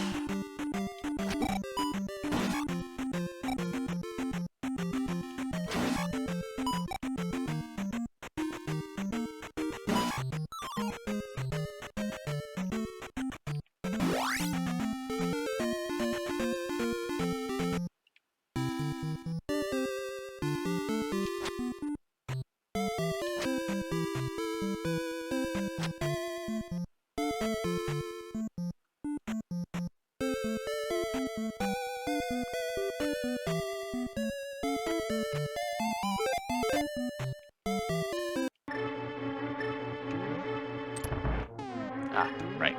Ah, right.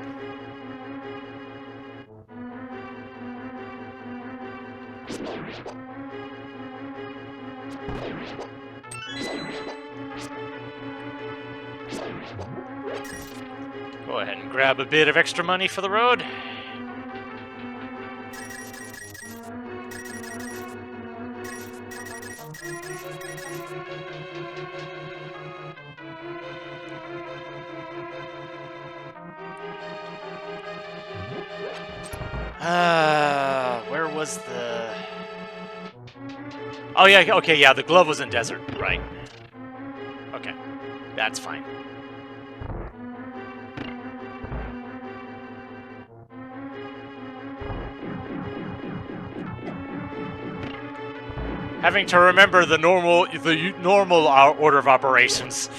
Go ahead and grab a bit of extra money for the road. Where was the... Oh, yeah, okay, yeah, the glove was in desert, right. Okay, that's fine. Having to remember the normal order of operations.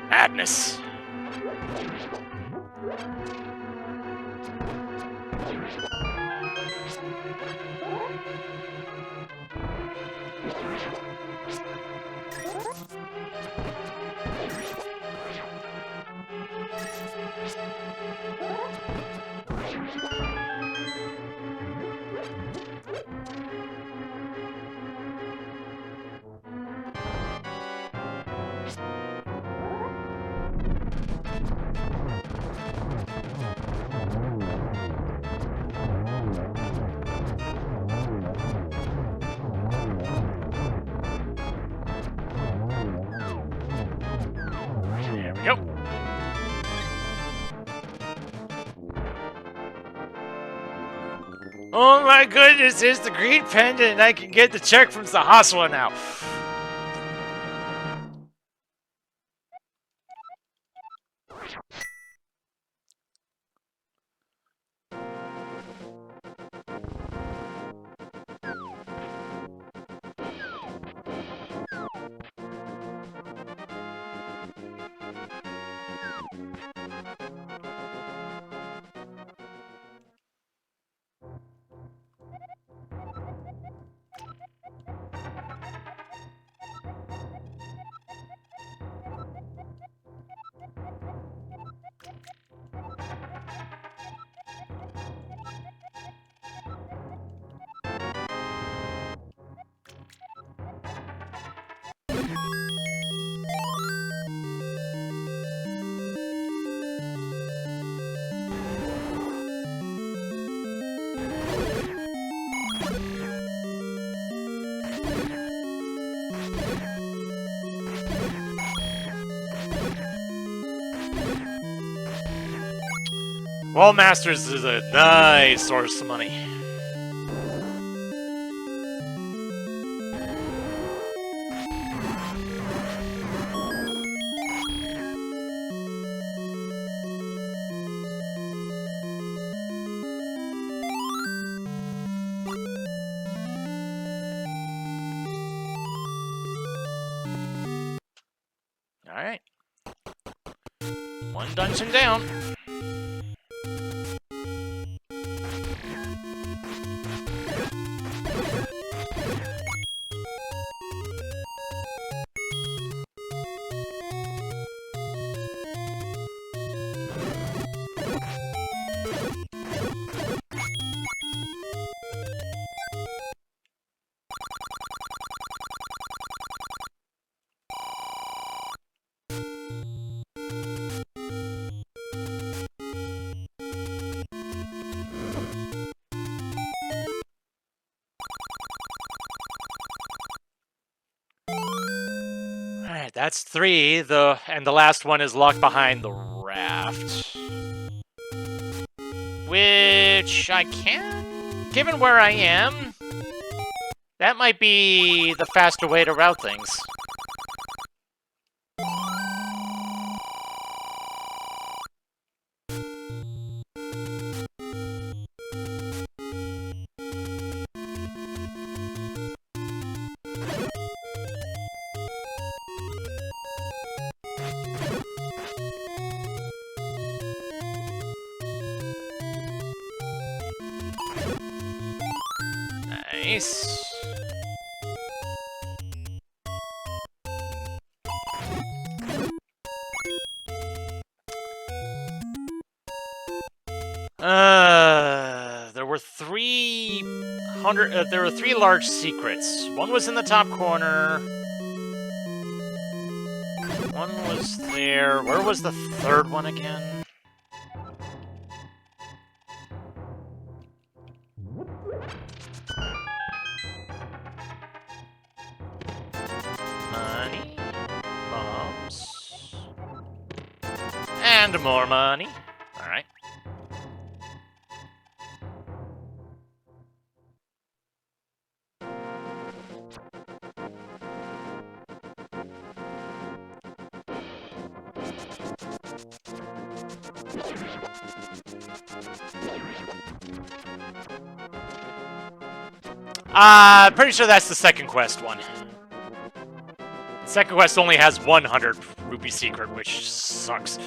Madness. Oh my goodness, it's the green pendant and I can get the check from Sahaswa now. Well, Masters is a nice source of money. Alright. One dungeon down. Alright, that's 3. And the last one is locked behind the raft. Which I can, given where I am, that might be the faster way to route things. Nice. There were 300. There were 3 large secrets. One was in the top corner. One was there. Where was the third one again? Money. Bombs. And more money. Alright. Pretty sure that's the second quest one. Second quest only has 100 rupee secret, which sucks.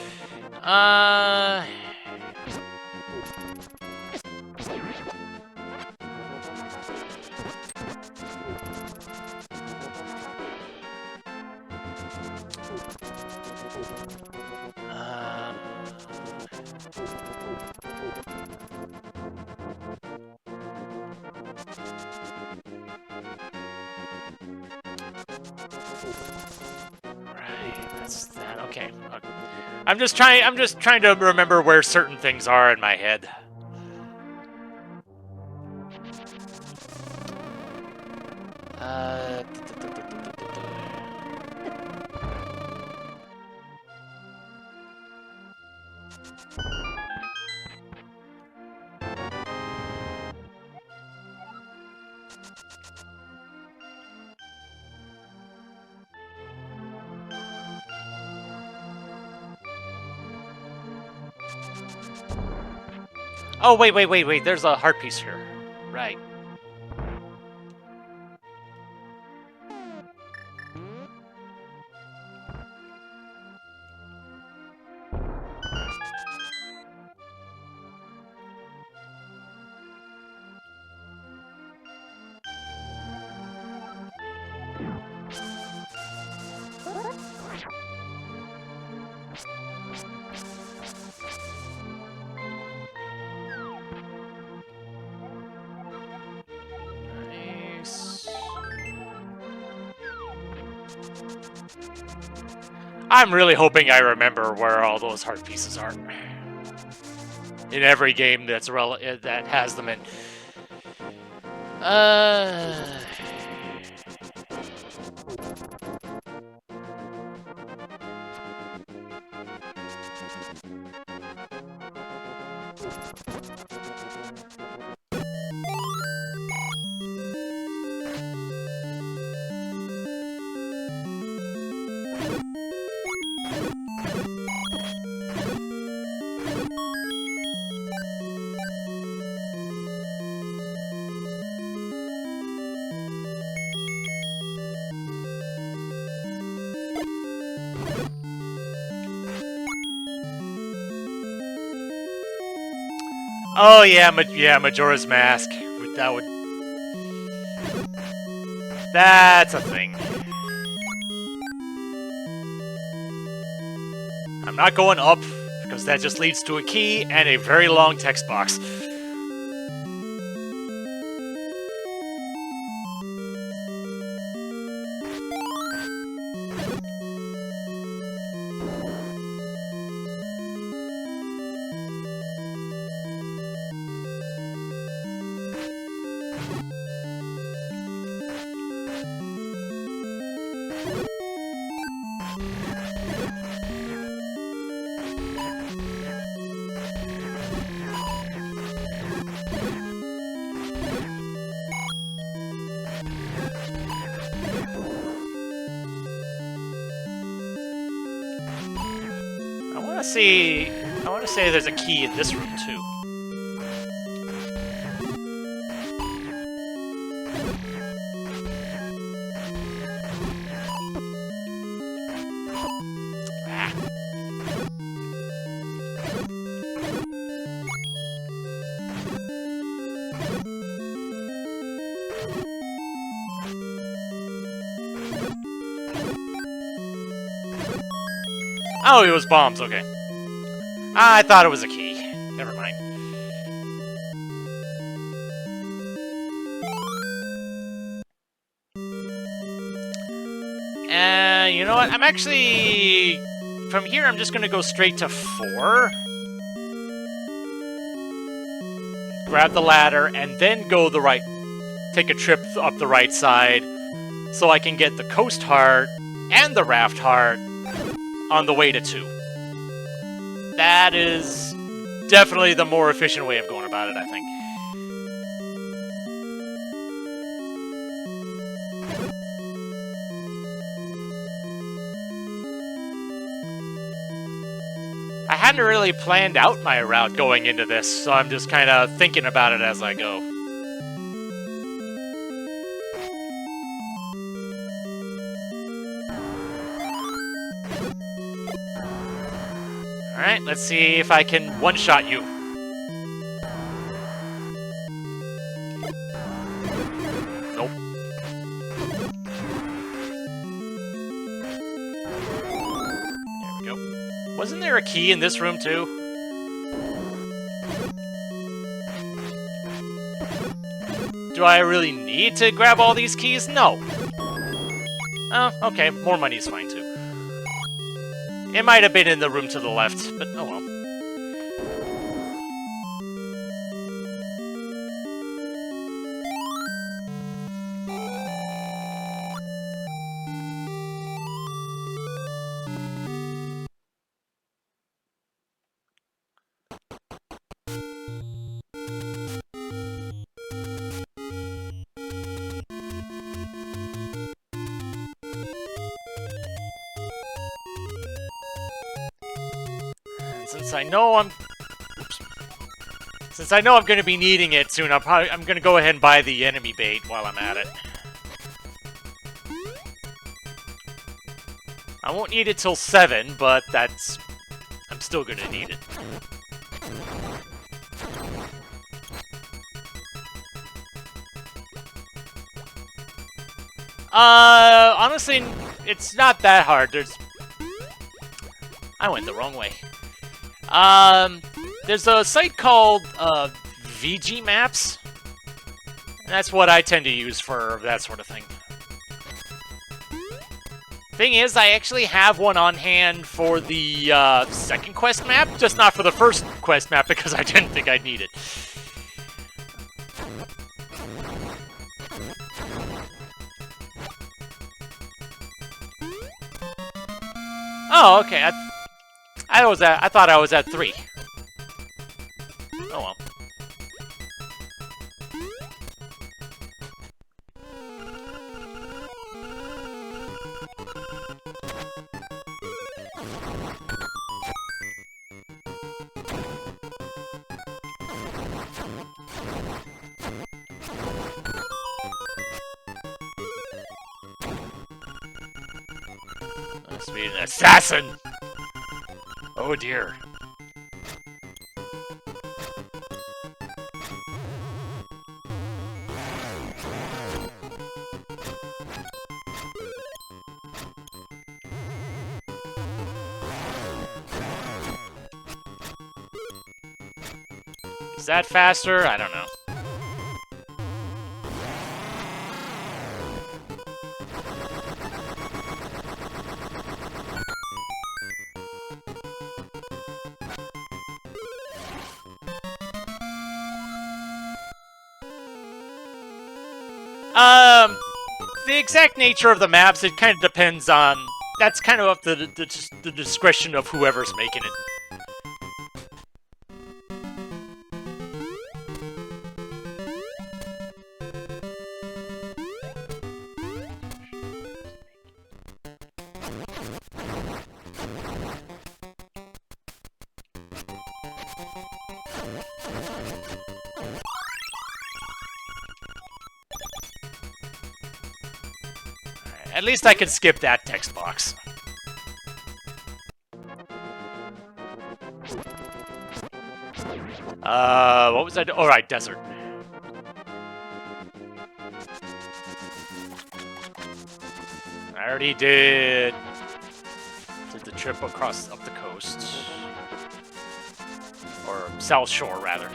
Okay. I'm just trying to remember where certain things are in my head. Oh, wait. There's a heart piece here. Right. Nice. I'm really hoping I remember where all those heart pieces are. In every game that has them in. Uh... Oh yeah, Majora's Mask. That would. That's a thing. I'm not going up because that just leads to a key and a very long text box. I want to say there's a key in this room too. Ah. Oh, it was bombs, okay. I thought it was a key. Never mind. You know what? I'm actually... From here, I'm just going to go straight to 4. Grab the ladder, and then go the right... Take a trip up the right side, so I can get the coast heart and the raft heart on the way to 2. That is definitely the more efficient way of going about it, I think. I hadn't really planned out my route going into this, so I'm just kind of thinking about it as I go. Alright, let's see if I can one-shot you. Nope. There we go. Wasn't there a key in this room, too? Do I really need to grab all these keys? No. Oh, okay, more money is fine, too. It might have been in the room to the left, but oh well. Since I know I'm going to be needing it soon, I'm going to go ahead and buy the enemy bait while I'm at it. I won't need it till 7, but I'm still going to need it. Honestly, it's not that hard. I went the wrong way. There's a site called, VG Maps. That's what I tend to use for that sort of thing. Thing is, I actually have one on hand for the, second quest map, just not for the first quest map because I didn't think I'd need it. Oh, okay. I thought I was at 3. Oh well. Must be an assassin! Oh dear. Is that faster? I don't know. The exact nature of the maps, it kind of depends on... That's kind of up to the discretion of whoever's making it. At least I can skip that text box. What was I doing? Alright, desert. I already did the trip up the coast. Or South Shore, rather.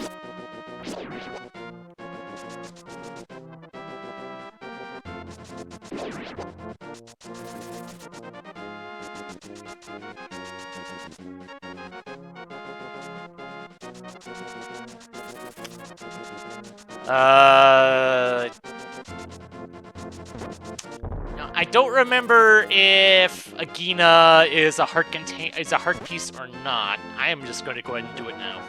Now, I don't remember if Agina is a heart piece or not. I am just going to go ahead and do it now.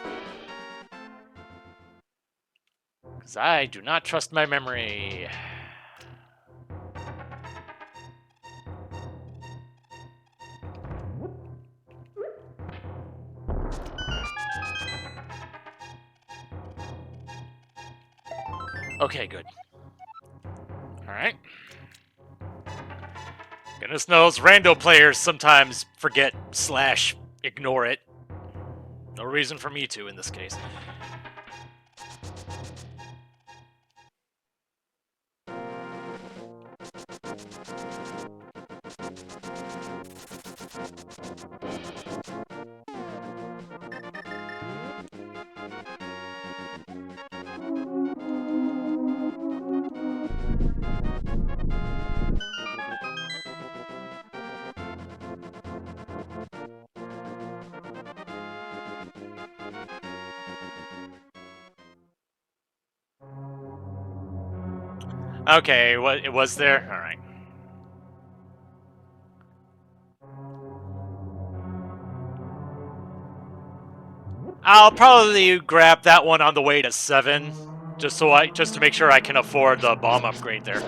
Because I do not trust my memory. Okay, good. Alright. Goodness knows, rando players sometimes forget / ignore it. No reason for me to in this case. Okay, it was there? Alright. I'll probably grab that one on the way to 7, just to make sure I can afford the bomb upgrade there.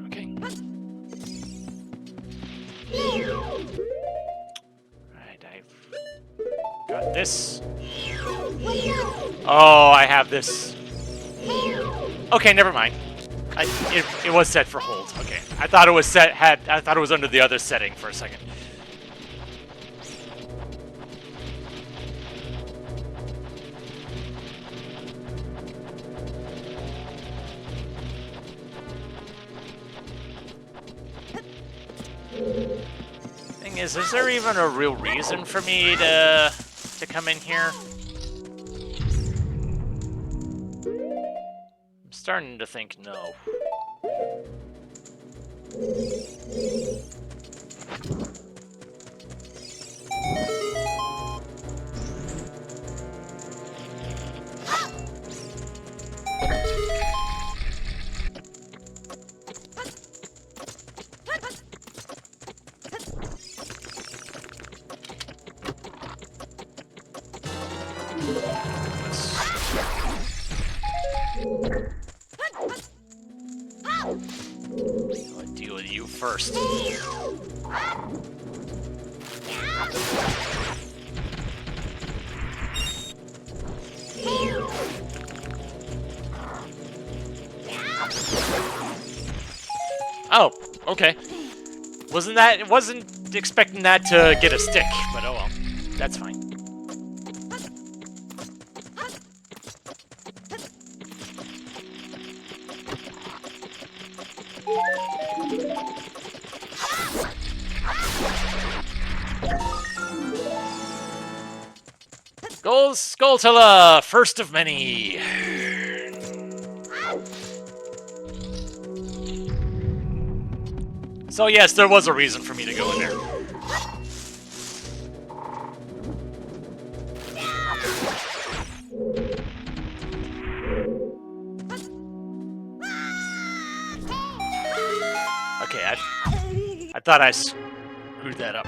Okay. Right, I've got this. Oh, I have this. Okay, never mind. It was set for hold. Okay, I thought it was set. I thought it was under the other setting for a second. Thing is there even a real reason for me to come in here? I'm starting to think no. I'll deal with you first. Oh, okay. Wasn't expecting that to get a stick, but oh well. That's fine. Skulltula, first of many. So yes, there was a reason for me to go in there. Okay, I thought I screwed that up.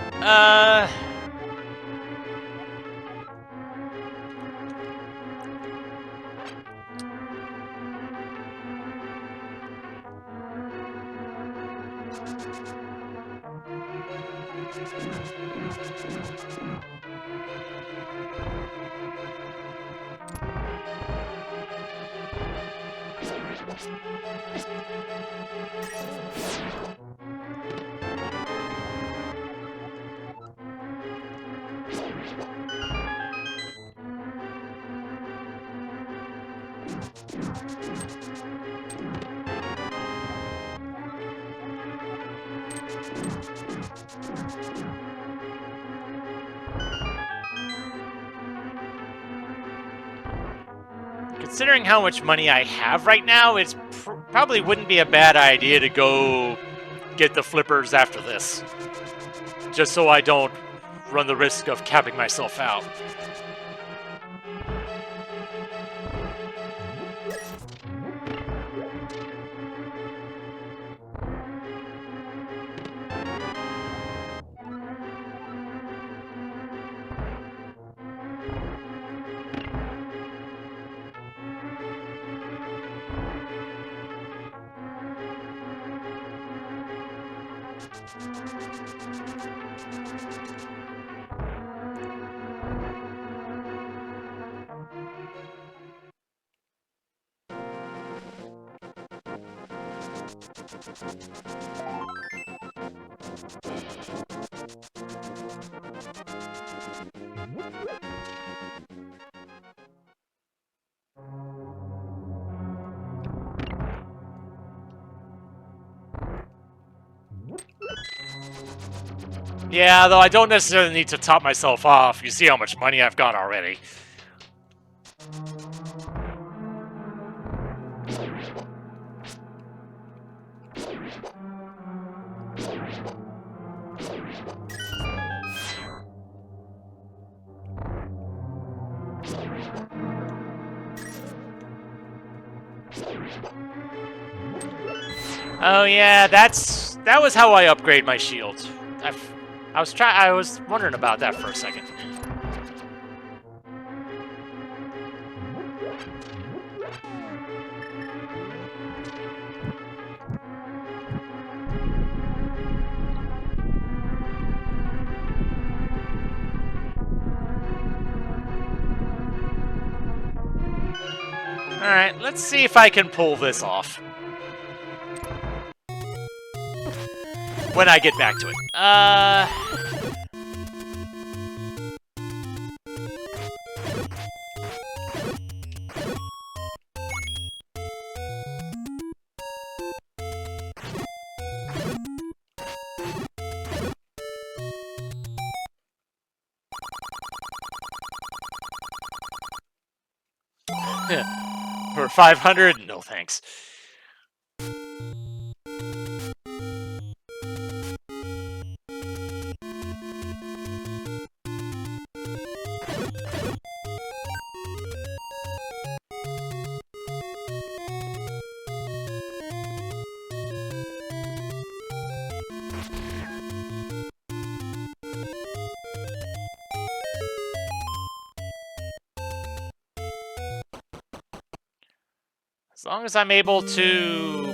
Considering how much money I have right now, it probably wouldn't be a bad idea to go get the flippers after this. Just so I don't run the risk of capping myself out. Yeah, though I don't necessarily need to top myself off. You see how much money I've got already. Oh yeah, that was how I upgrade my shield. I was wondering about that for a second. Alright, let's see if I can pull this off. When I get back to it. For 500? No thanks. As long as I'm able to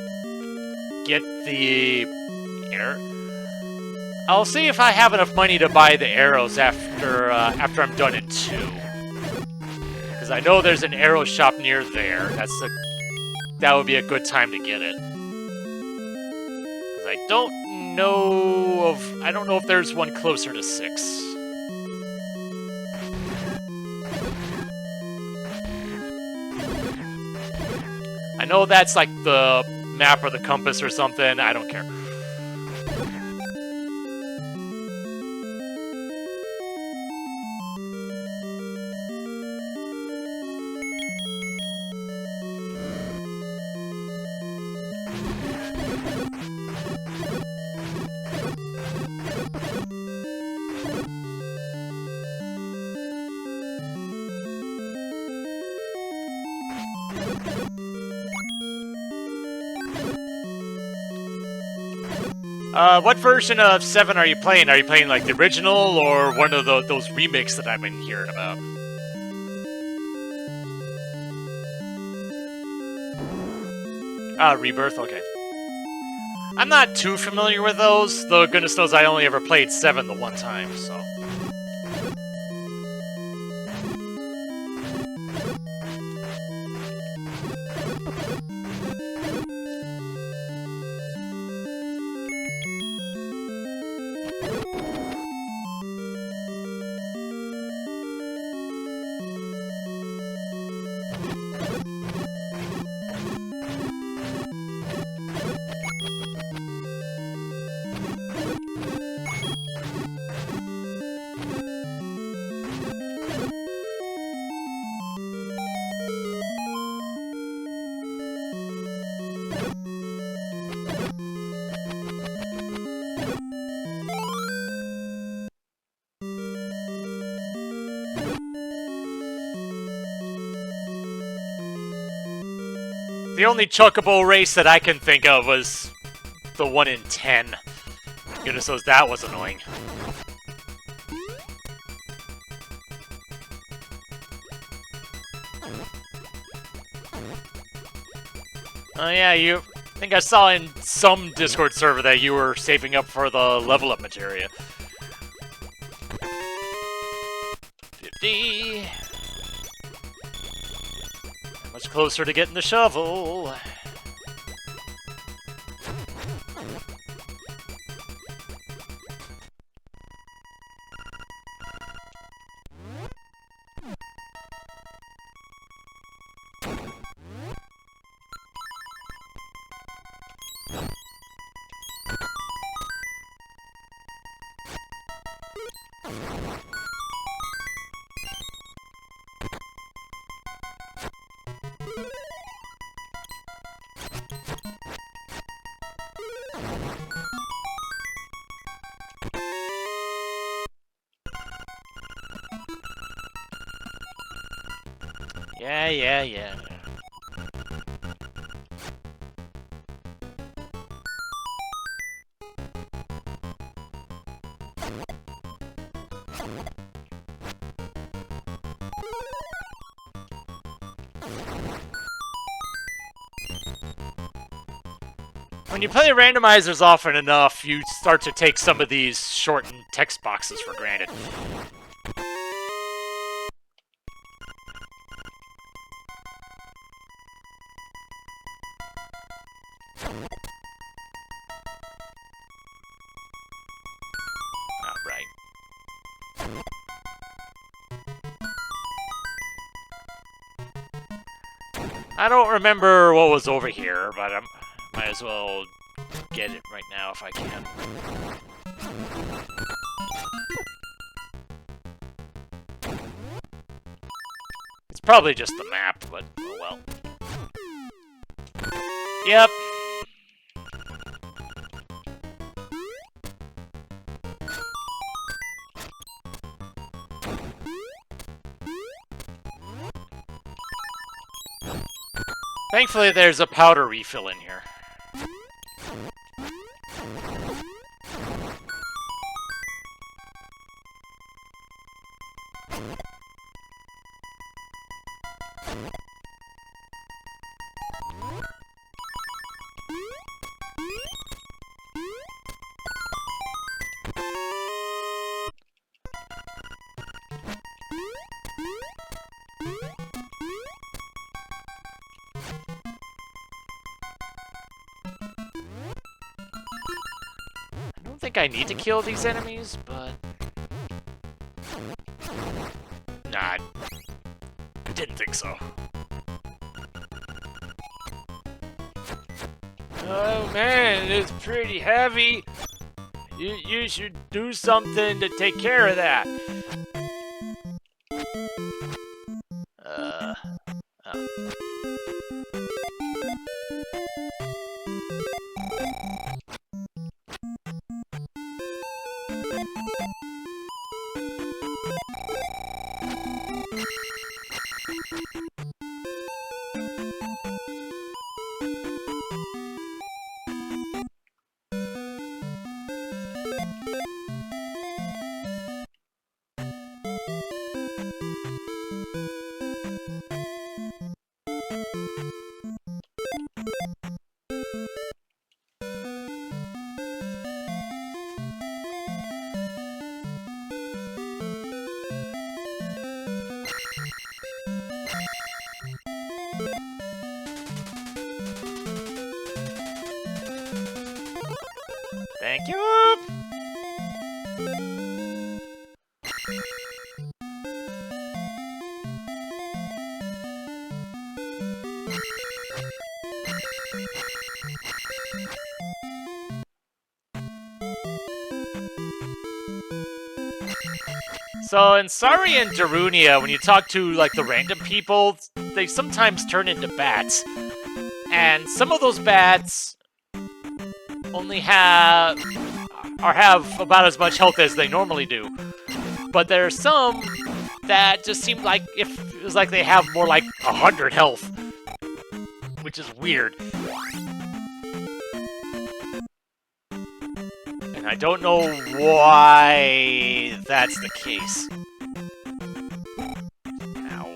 get the air, I'll see if I have enough money to buy the arrows after I'm done in 2. Because I know there's an arrow shop near there. That would be a good time to get it. Because I don't know if there's one closer to 6. I know that's like the map or the compass or something. I don't care. What version of 7 are you playing? Are you playing like the original or one of those remakes that I've been hearing about? Rebirth, okay. I'm not too familiar with those, though goodness knows I only ever played 7 the one time, so... The only Chocobo race that I can think of was the 1 in 10. Goodness knows that was annoying. Oh yeah, I think I saw in some Discord server that you were saving up for the level up materia. 50. Much closer to getting the shovel. Yeah. When you play randomizers often enough, you start to take some of these shortened text boxes for granted. Alright. I don't remember what was over here, but I might as well get it right now if I can. It's probably just the map, but oh well. Yep. Thankfully, there's a powder refill in here. I think I need to kill these enemies, but... Nah, I didn't think so. Oh man, it's pretty heavy. You should do something to take care of that. Oh. Thank you! So in Sari and Darunia, when you talk to like the random people, they sometimes turn into bats. And some of those bats only have about as much health as they normally do. But there are some that just seem like it was like they have more like 100 health, which is weird. And I don't know why that's the case. Ow.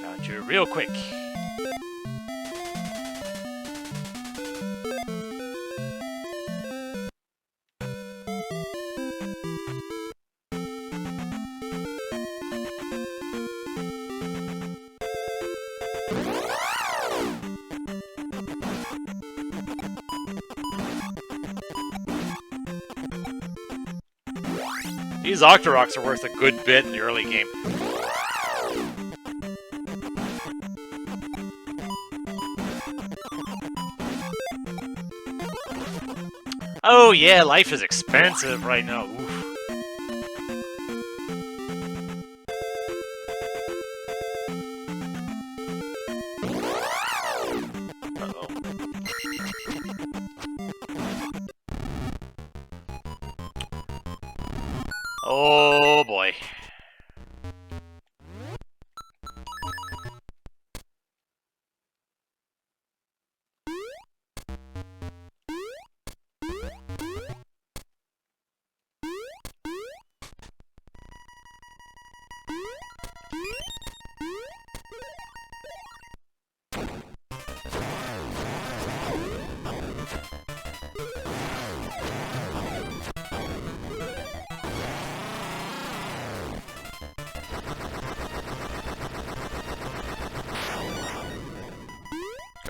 Found you real quick. These Octoroks are worth a good bit in the early game. Oh yeah, life is expensive right now. Oof. Uh-oh.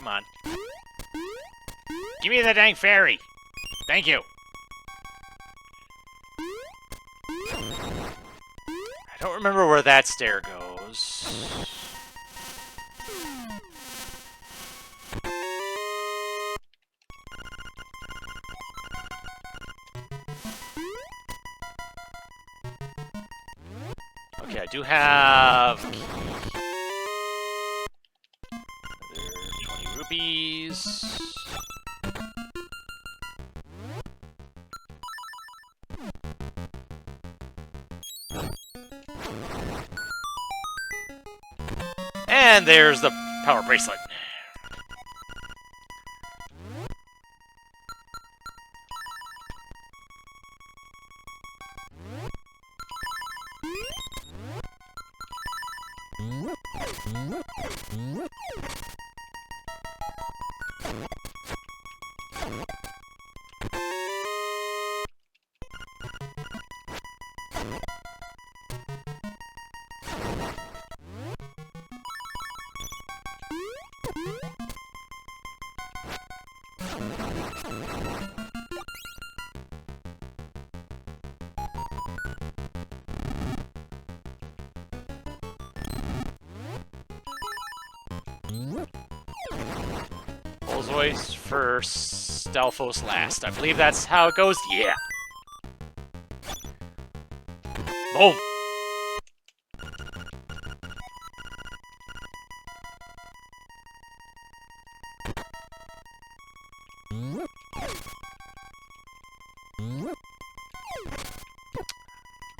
Come on. Give me the dang fairy. Thank you. I don't remember where that stair goes. Okay, I do have 20 rupees. And there's the power bracelet. Voice first, Stalfos last. I believe that's how it goes. Yeah. Boom.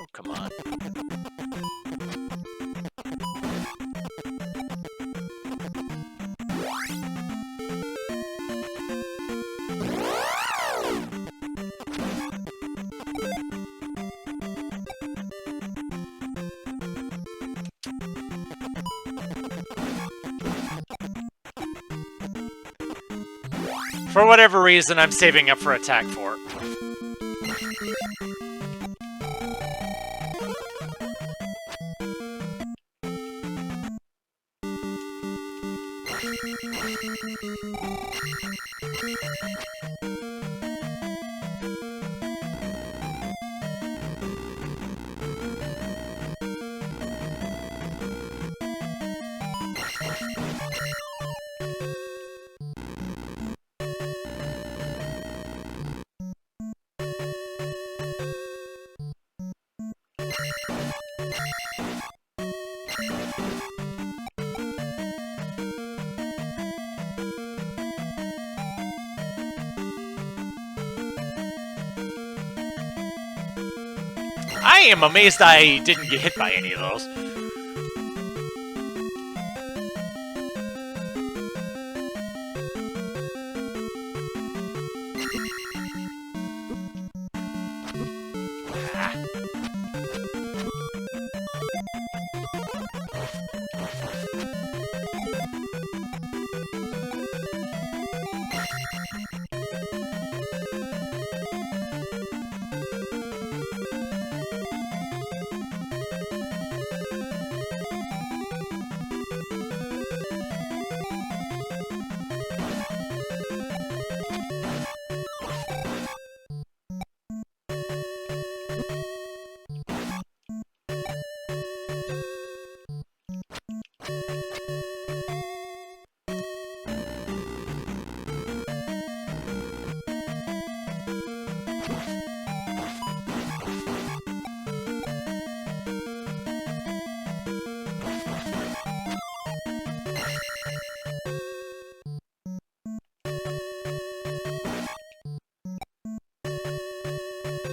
Oh, come on. For whatever reason, I'm saving up for attack 4. I am amazed I didn't get hit by any of those.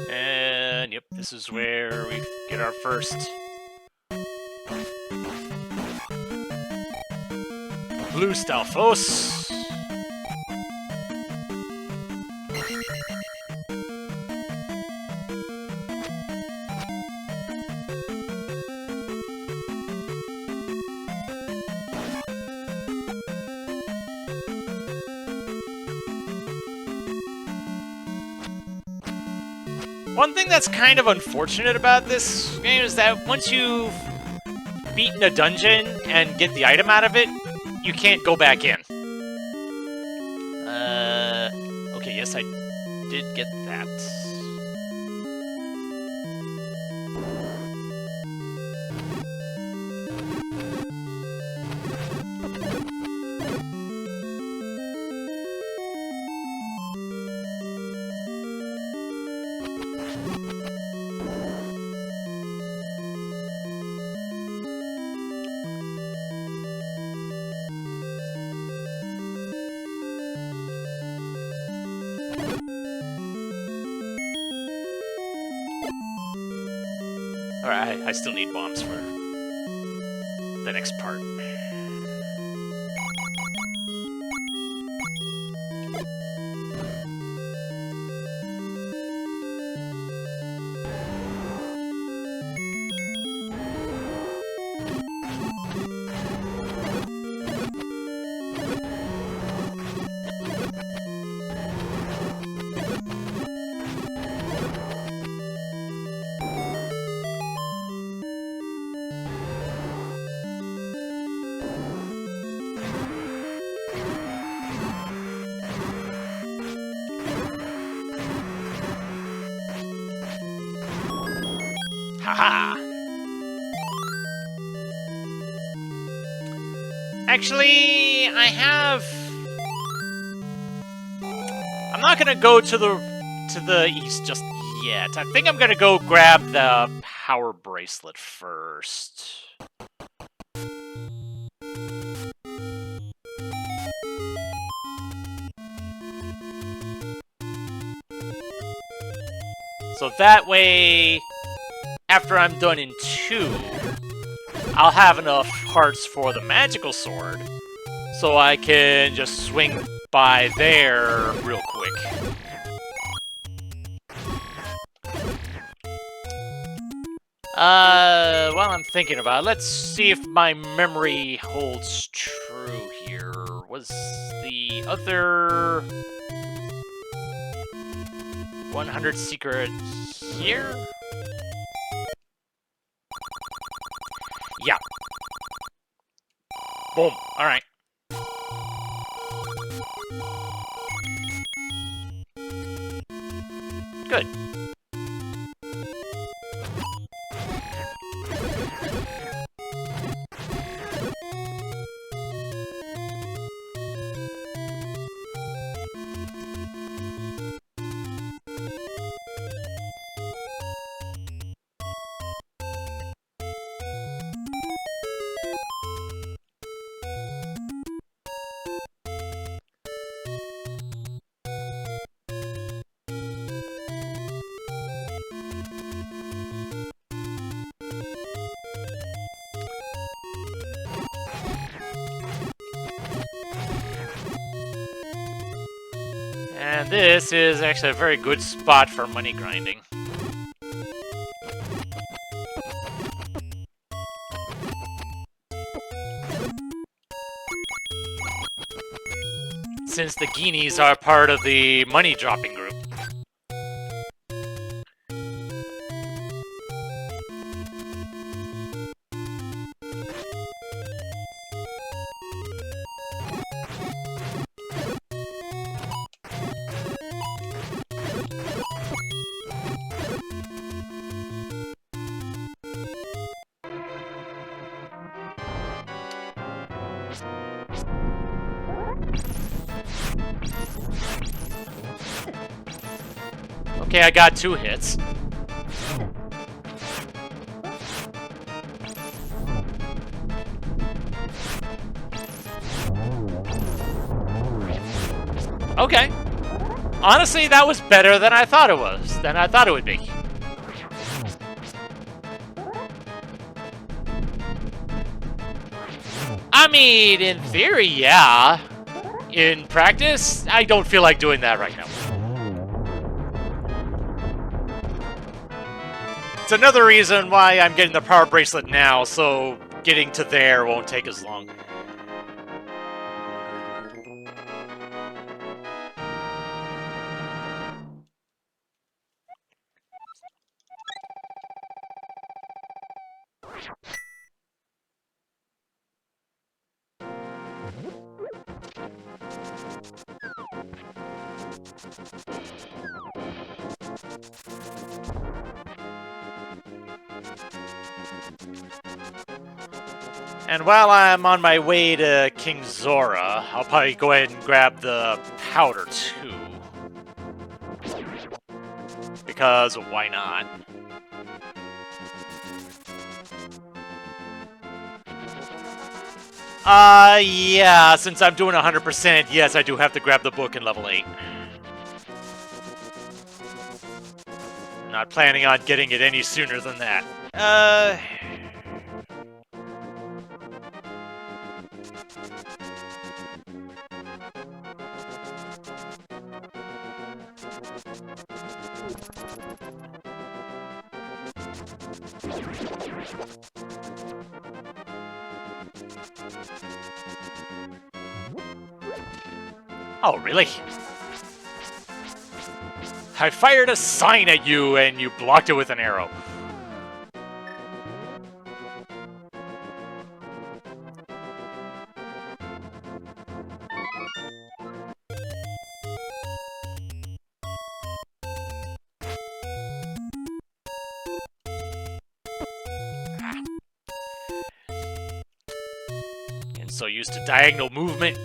And yep, this is where we get our first blue Stalfos. One thing that's kind of unfortunate about this game is that once you've beaten a dungeon and get the item out of it, you can't go back in. did get that. Alright, I still need bombs for the next part. Haha! Actually, I'm not gonna go to the east just yet. I think I'm gonna go grab the power bracelet first. So that way, after I'm done in 2, I'll have enough hearts for the magical sword, so I can just swing by there real quick. While I'm thinking about it, let's see if my memory holds true here. Was the other 100 secret here? Yeah. Boom. Alright. Good. And this is actually a very good spot for money grinding. Since the Guineas are part of the money dropping group. Okay, I got 2 hits. Okay. Honestly, that was better than I thought it was. Than I thought it would be. I mean, in theory, yeah. In practice, I don't feel like doing that right now. It's another reason why I'm getting the power bracelet now, so getting to there won't take as long. And while I'm on my way to King Zora, I'll probably go ahead and grab the powder too. Because why not? Yeah, since I'm doing 100%, yes, I do have to grab the book in level 8. Not planning on getting it any sooner than that. Oh, really? I fired a sign at you and you blocked it with an arrow. And so used to diagonal movement.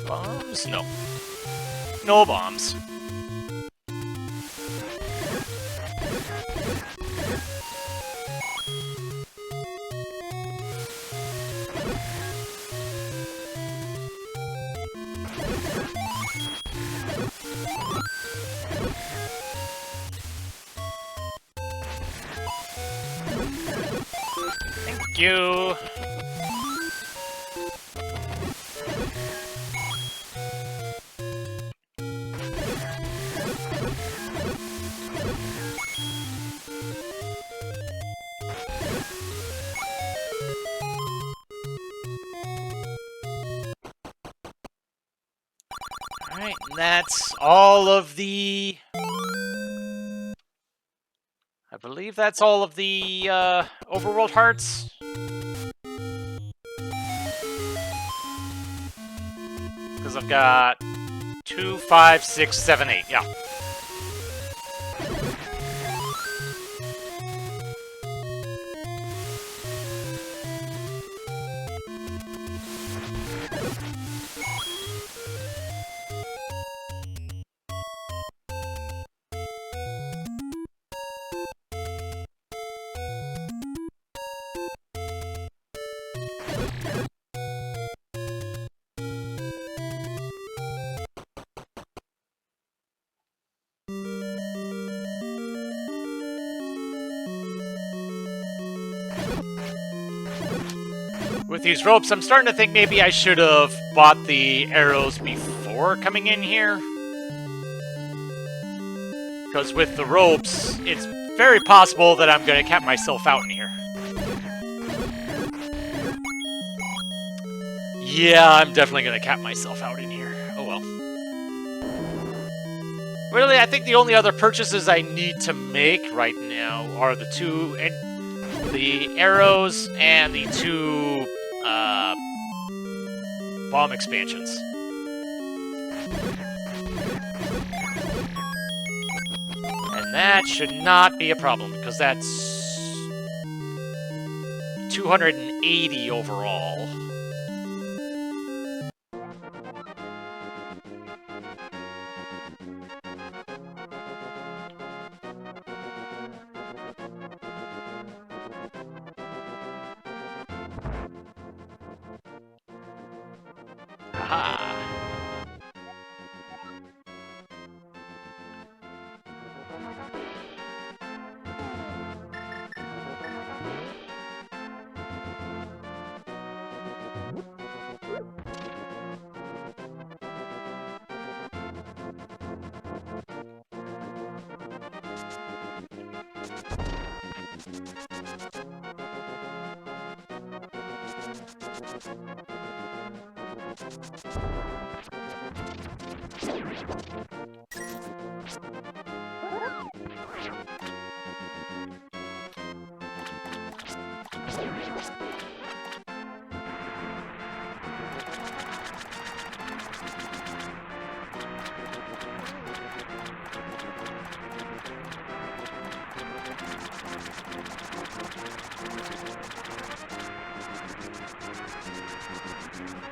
Bombs? No. No bombs. Thank you. Alright, and that's all of the... I believe that's all of the overworld hearts. Because I've got 2, 5, 6, 7, 8. Yeah. With these ropes, I'm starting to think maybe I should have bought the arrows before coming in here. Because with the ropes, it's very possible that I'm going to cap myself out in here. Yeah, I'm definitely going to cap myself out in here. Oh well. Really, I think the only other purchases I need to make right now are the the arrows and the 2 bomb expansions. And that should not be a problem, because that's 280 overall. Aha.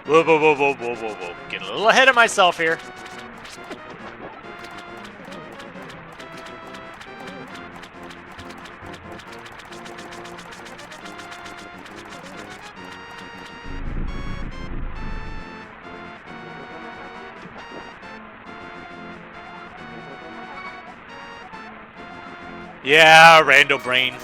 Whoa, whoa, whoa, whoa, whoa, whoa, whoa. Getting a little ahead of myself here. Yeah, rando brain.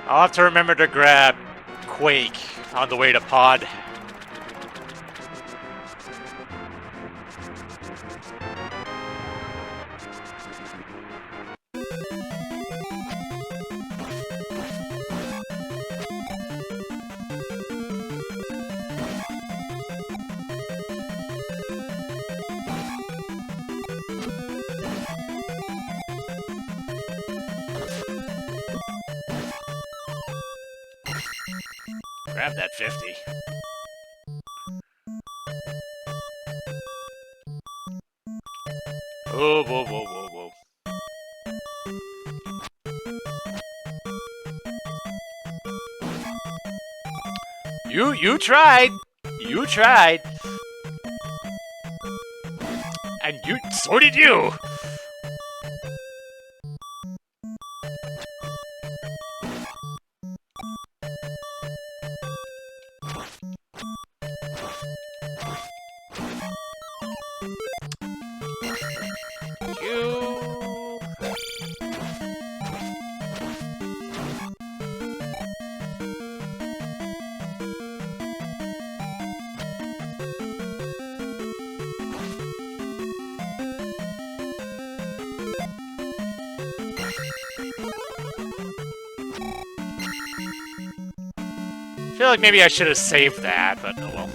I'll have to remember to grab Quake on the way to Pod. Grab that 50. Whoa, whoa, whoa, whoa, whoa. You tried. You tried. And so did you. I feel like maybe I should have saved that, but oh well.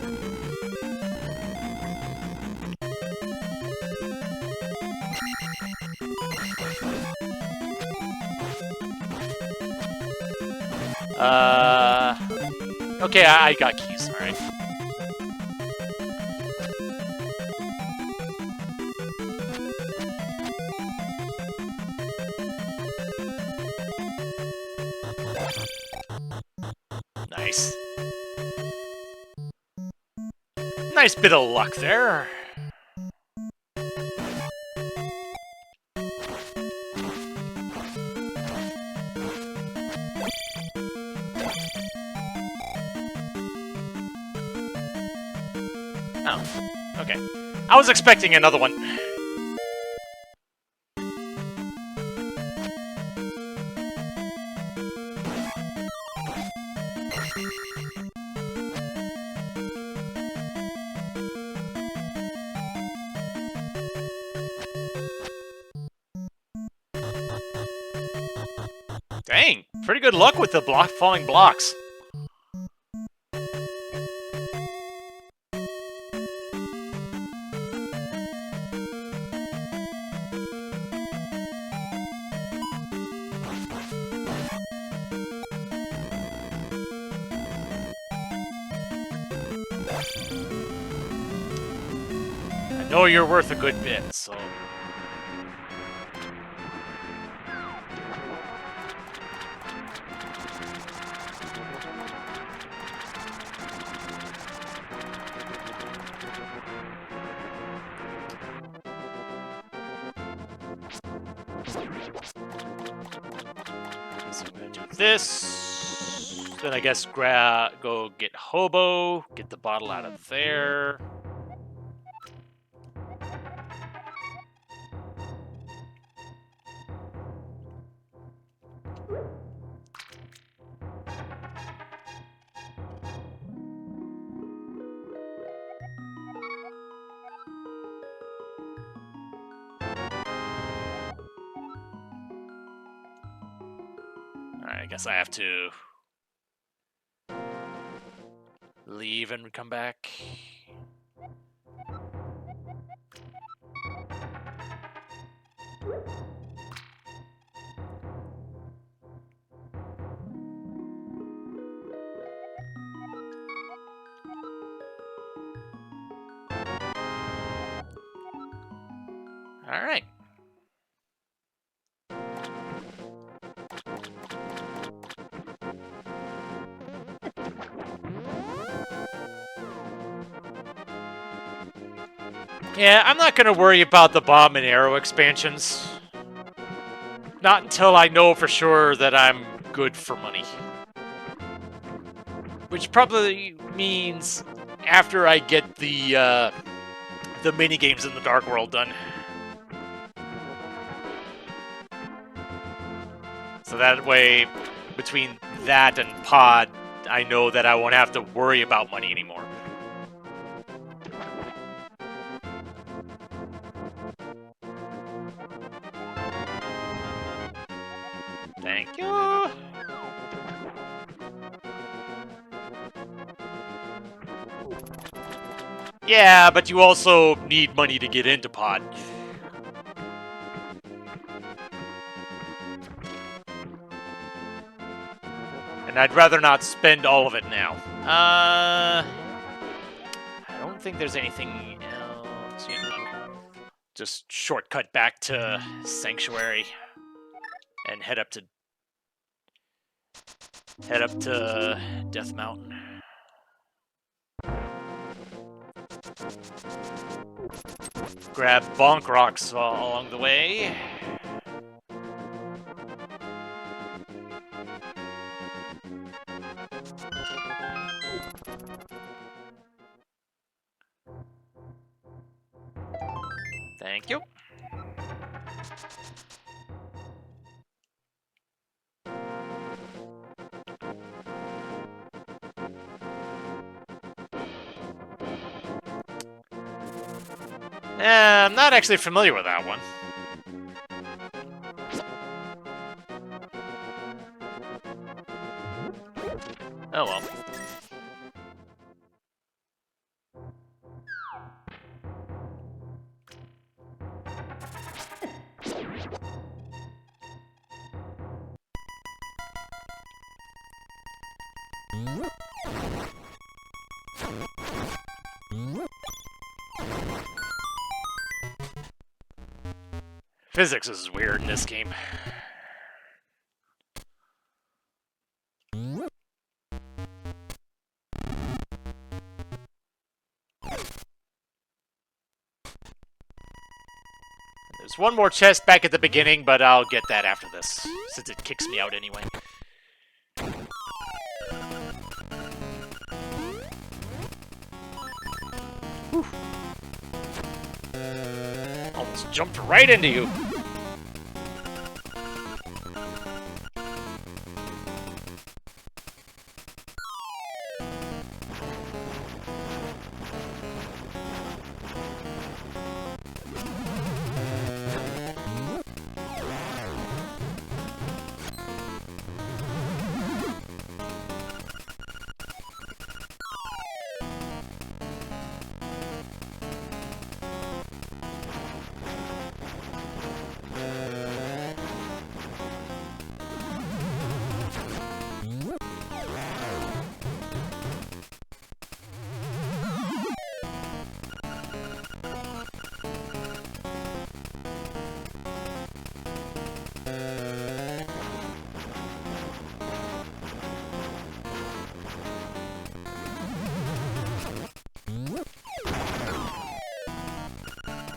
Okay, I got keys, alright. Nice. Nice bit of luck there. Oh, okay. I was expecting another one. Dang, pretty good luck with the falling blocks. I know you're worth a good bit, so... do this. Then I guess go get Hobo, get the bottle out of there. Alright, I guess I have to leave and come back. Alright. Yeah, I'm not going to worry about the bomb and arrow expansions. Not until I know for sure that I'm good for money. Which probably means after I get the mini games in the Dark World done. So that way, between that and Pod, I know that I won't have to worry about money anymore. Thank you. Yeah, but you also need money to get into Pod. And I'd rather not spend all of it now. I don't think there's anything else. Just shortcut back to Sanctuary and head up to Death Mountain. Grab bonk rocks along the way. Thank you. I'm not actually familiar with that one. Oh well. Physics is weird in this game. There's one more chest back at the beginning, but I'll get that after this, since it kicks me out anyway. Whew. Almost jumped right into you.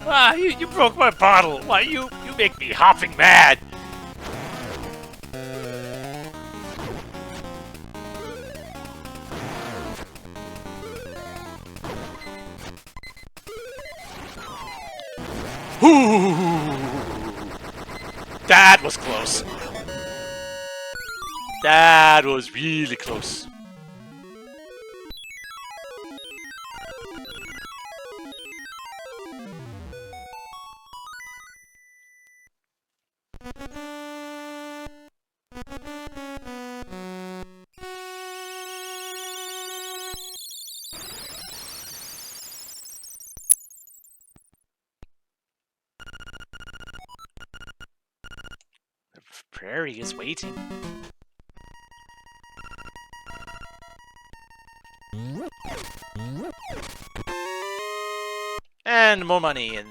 Ah, you broke my bottle. Why, you make me hopping mad. Ooh, that was close. That was really close. The prairie is waiting. And more money, and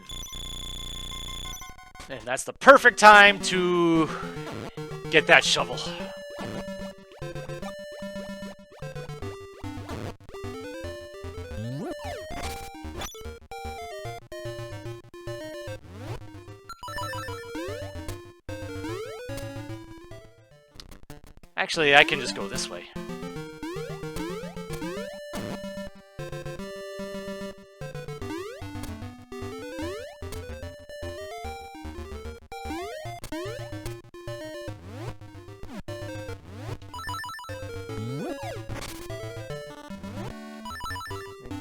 that's the perfect time to get that shovel. Actually, I can just go this way.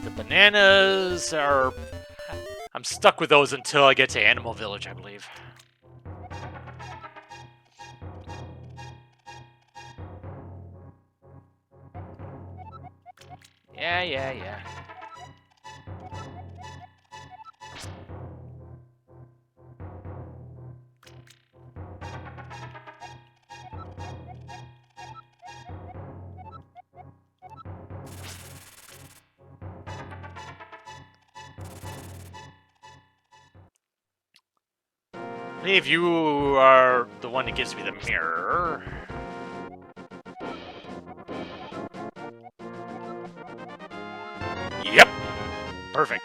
The bananas are... I'm stuck with those until I get to Animal Village, I believe. Yeah. I believe you are the one that gives me the mirror. Yep. Perfect.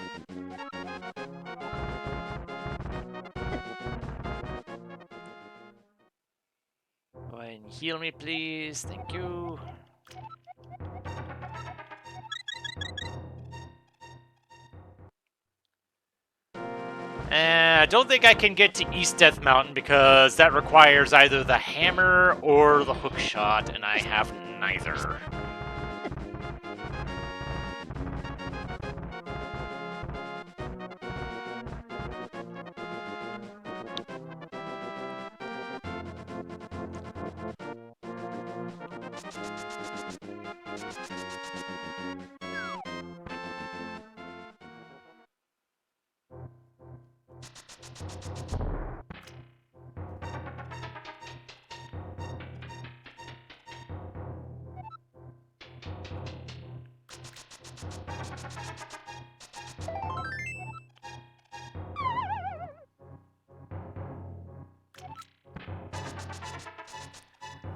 Go ahead and heal me, please. Thank you. And I don't think I can get to East Death Mountain because that requires either the hammer or the hook shot, and I have neither.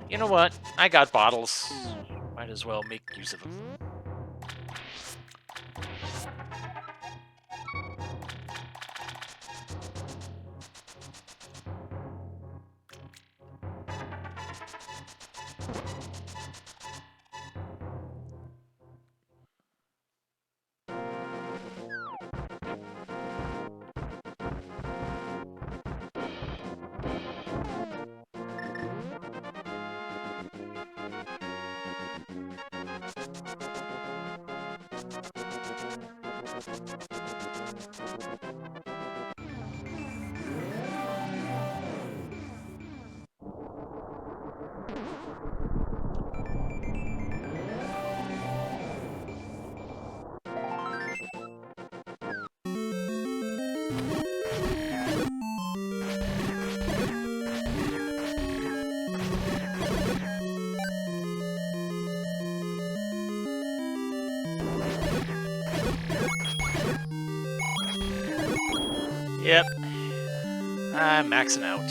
You know what? I got bottles. Might as well make use of them. Yep. I'm maxing out.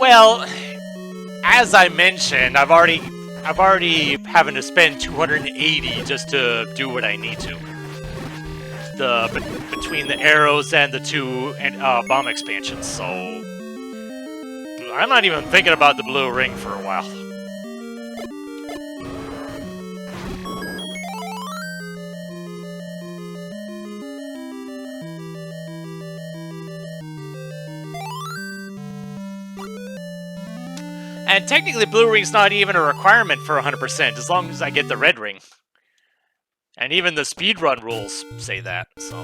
Well, as I mentioned, I've already having to spend 280 just to do what I need to. Between the arrows and the two bomb expansions, so I'm not even thinking about the blue ring for a while. And technically, blue ring's not even a requirement for 100%, as long as I get the red ring. And even the speedrun rules say that, so...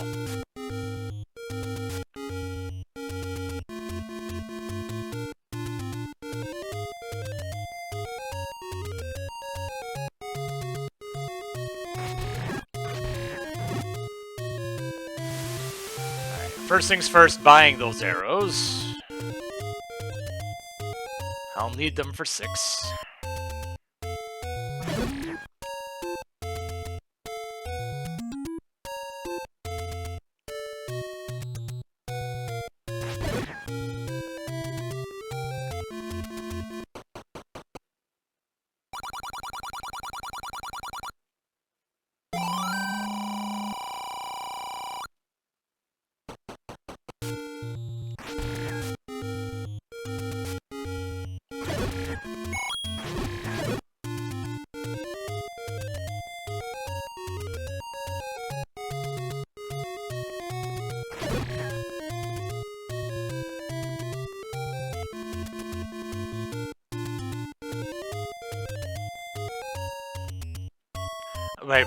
Alright, first things first, buying those arrows. I'll need them for 6.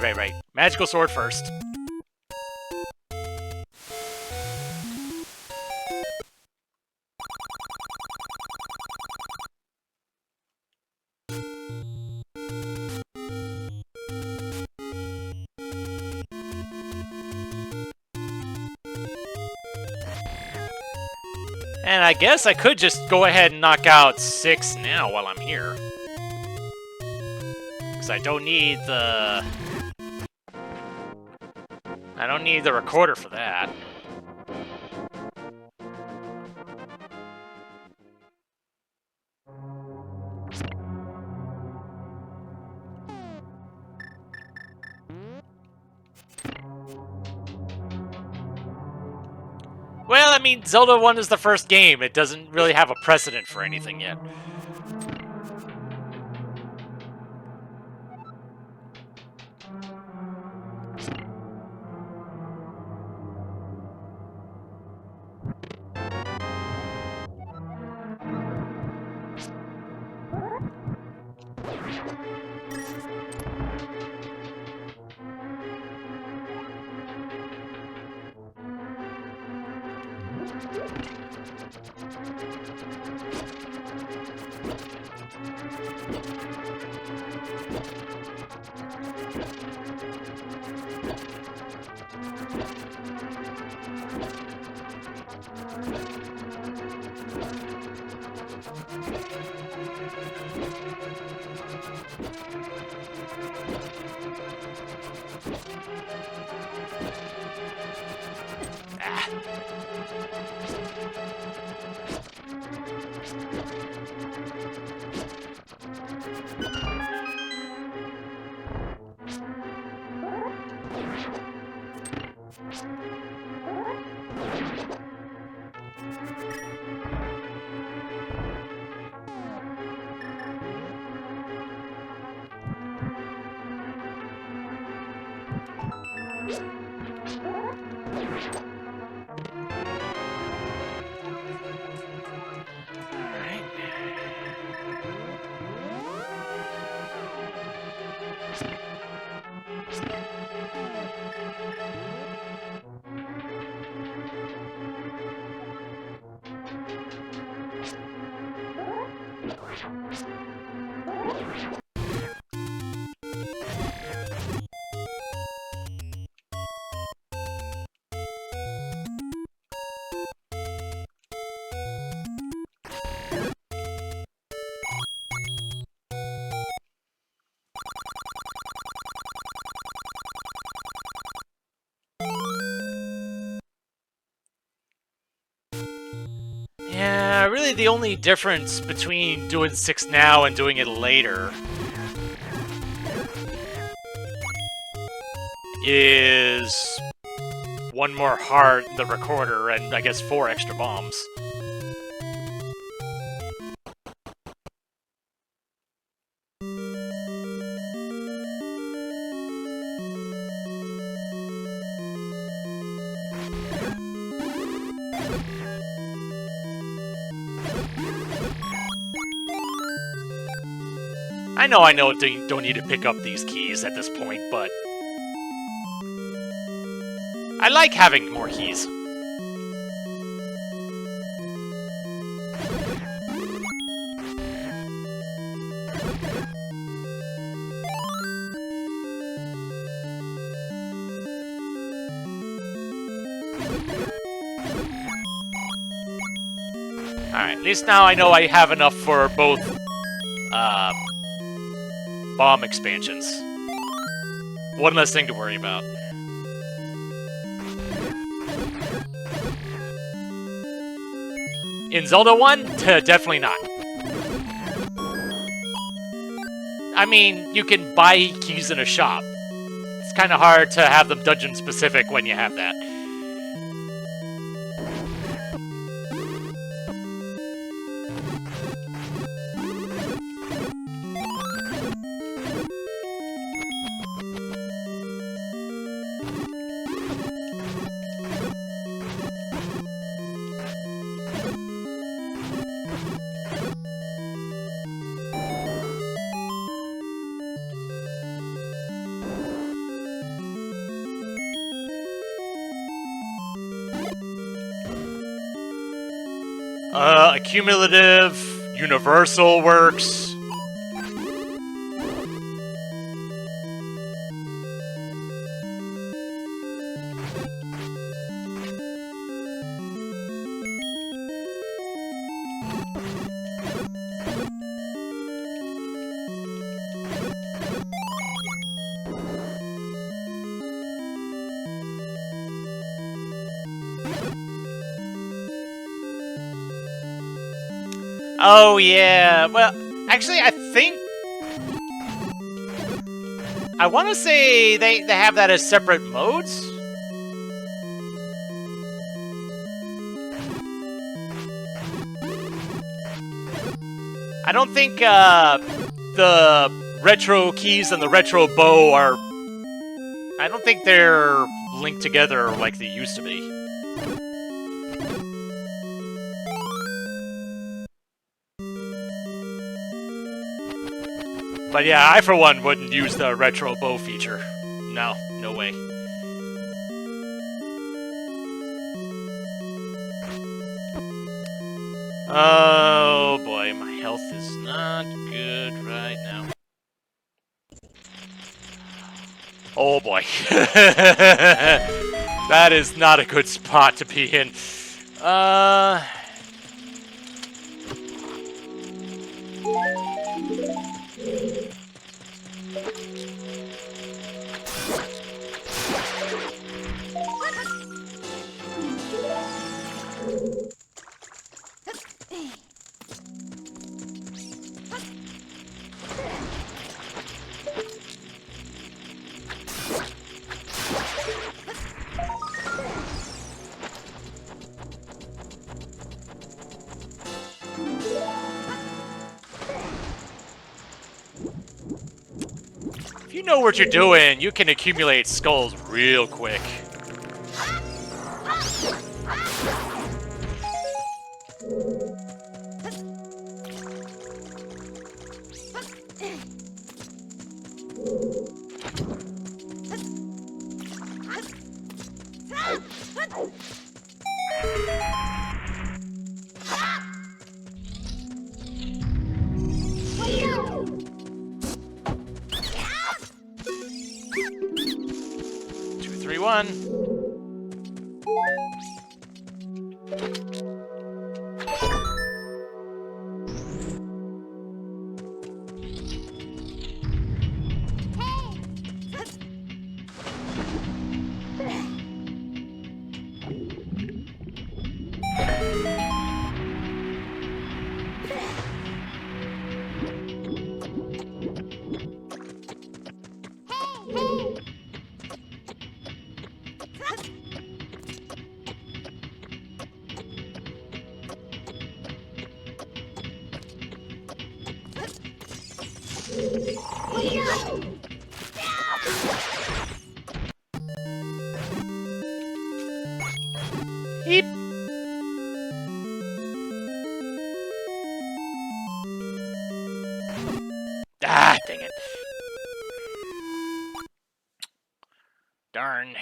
Right. Magical sword first. And I guess I could just go ahead and knock out 6 now while I'm here. Because I don't need the... I don't need the recorder for that. Well, I mean, Zelda 1 is the first game. It doesn't really have a precedent for anything yet. really the only difference between doing 6 now and doing it later is 1 more heart in the recorder and I guess 4 extra bombs. I know, don't need to pick up these keys at this point, but I like having more keys. Alright, at least now I know I have enough for both bomb expansions. One less thing to worry about. In Zelda 1? Definitely not. I mean, you can buy keys in a shop. It's kind of hard to have them dungeon-specific when you have that. Accumulative, universal works. Oh, yeah. Well, actually, I think... I want to say they have that as separate modes? I don't think the retro keys and the retro bow are... I don't think they're linked together like they used to be. But yeah, I for one wouldn't use the retro bow feature. No, no way. Oh boy, my health is not good right now. Oh boy. That is not a good spot to be in. 'If you know what you're doing, you can accumulate skulls real quick. Heep. Ah, dang it. Darn.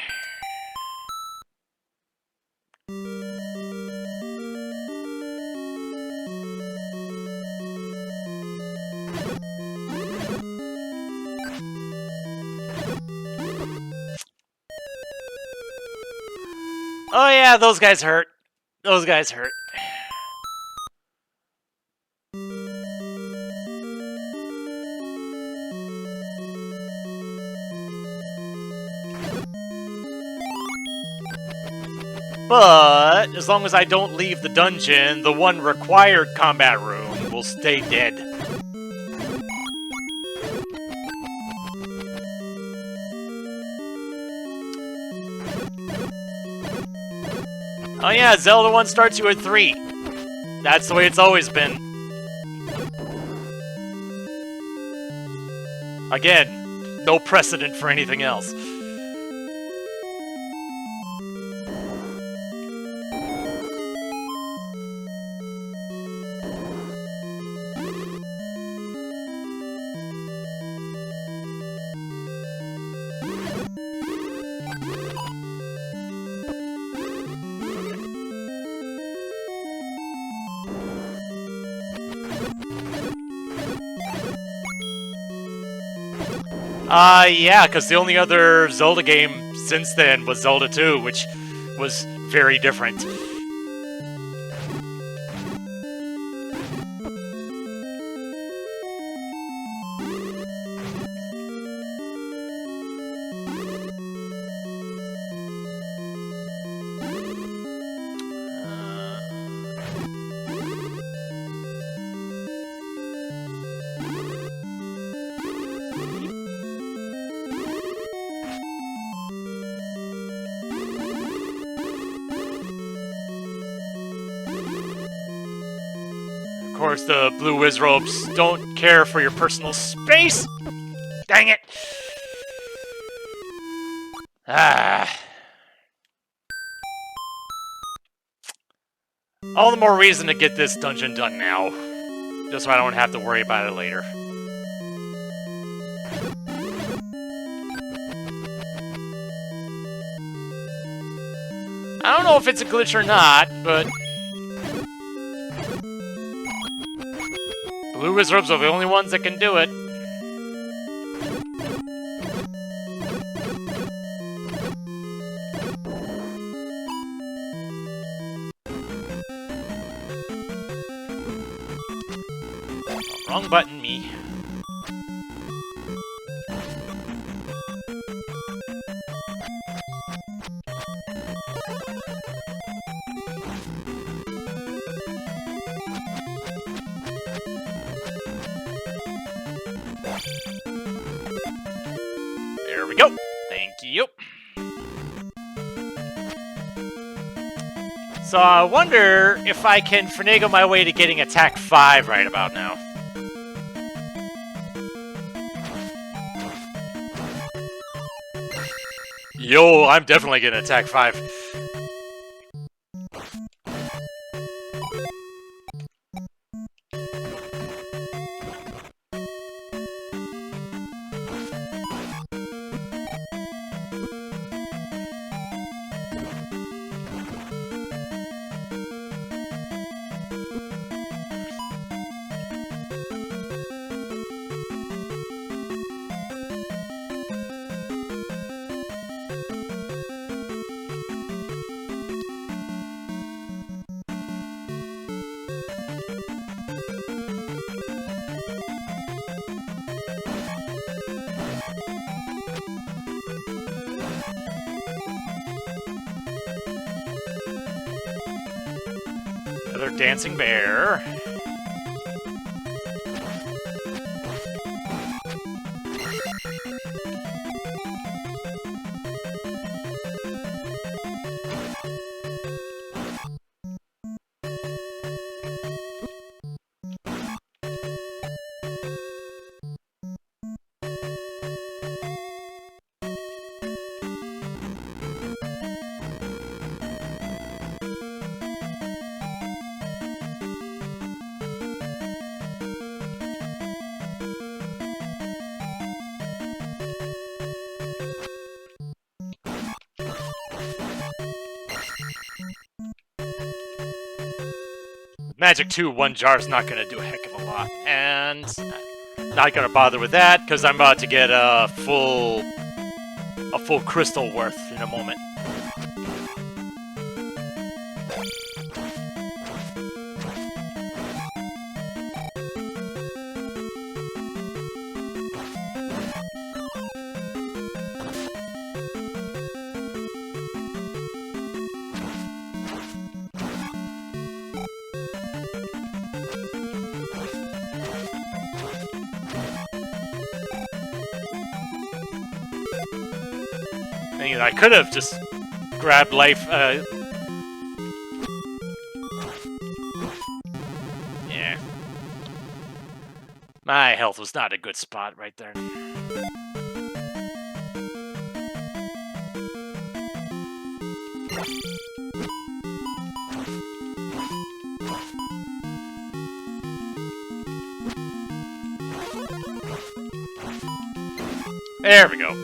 Oh yeah, those guys hurt. Those guys hurt. But as long as I don't leave the dungeon, the one required combat room will stay dead. Oh yeah, Zelda 1 starts you at 3. That's the way it's always been. Again, no precedent for anything else. Yeah, because the only other Zelda game since then was Zelda 2, which was very different. Of course, the blue Wizrobes don't care for your personal space! Dang it! Ah. All the more reason to get this dungeon done now. Just so I don't have to worry about it later. I don't know if it's a glitch or not, but blue Wizrobes are the only ones that can do it. Wrong button, me. There we go. Thank you. So I wonder if I can finagle my way to getting attack 5 right about now. Yo, I'm definitely getting attack 5. Another dancing bear. Magic 2, 1 jar is not going to do a heck of a lot. And not going to bother with that, because I'm about to get a full crystal worth in a moment. I could have just grabbed life. Yeah. My health was not a good spot right there. There we go.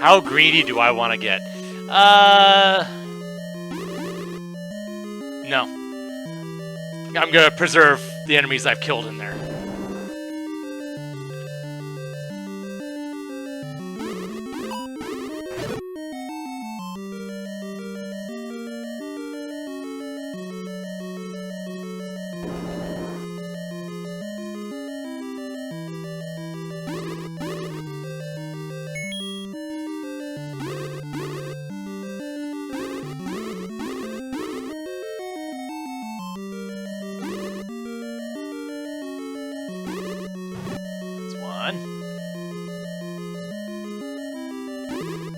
How greedy do I want to get? No. I'm gonna preserve the enemies I've killed in there.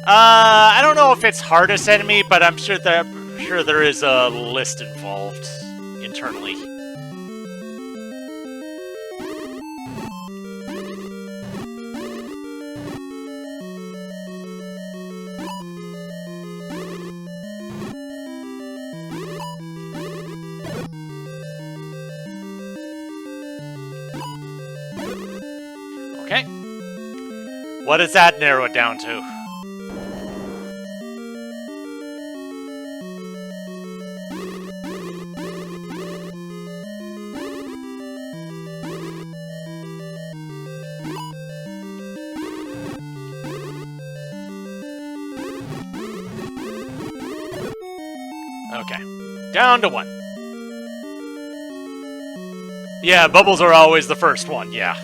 I don't know if it's hardest enemy, but I'm sure there is a list involved internally. Okay. What does that narrow it down to? Okay. Down to 1. Yeah, bubbles are always the first one, yeah.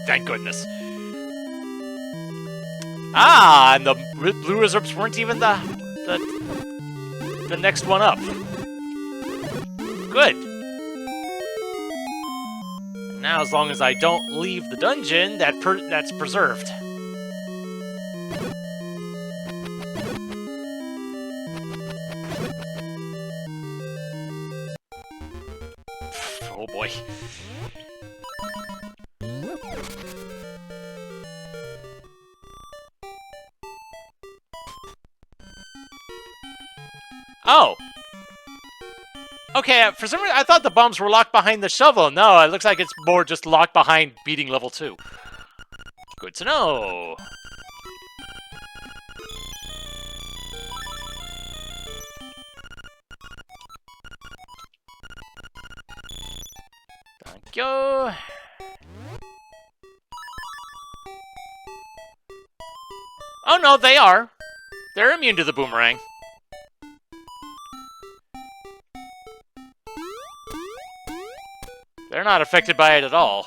Thank goodness. Ah, and the blue reserves weren't even the next one up. Good. Now, as long as I don't leave the dungeon, that's preserved. Oh boy. Oh. Okay, for some reason, I thought the bombs were locked behind the shovel. No, it looks like it's more just locked behind beating level 2. Good to know. Thank you. Oh no, they are. They're immune to the boomerang. They're not affected by it at all.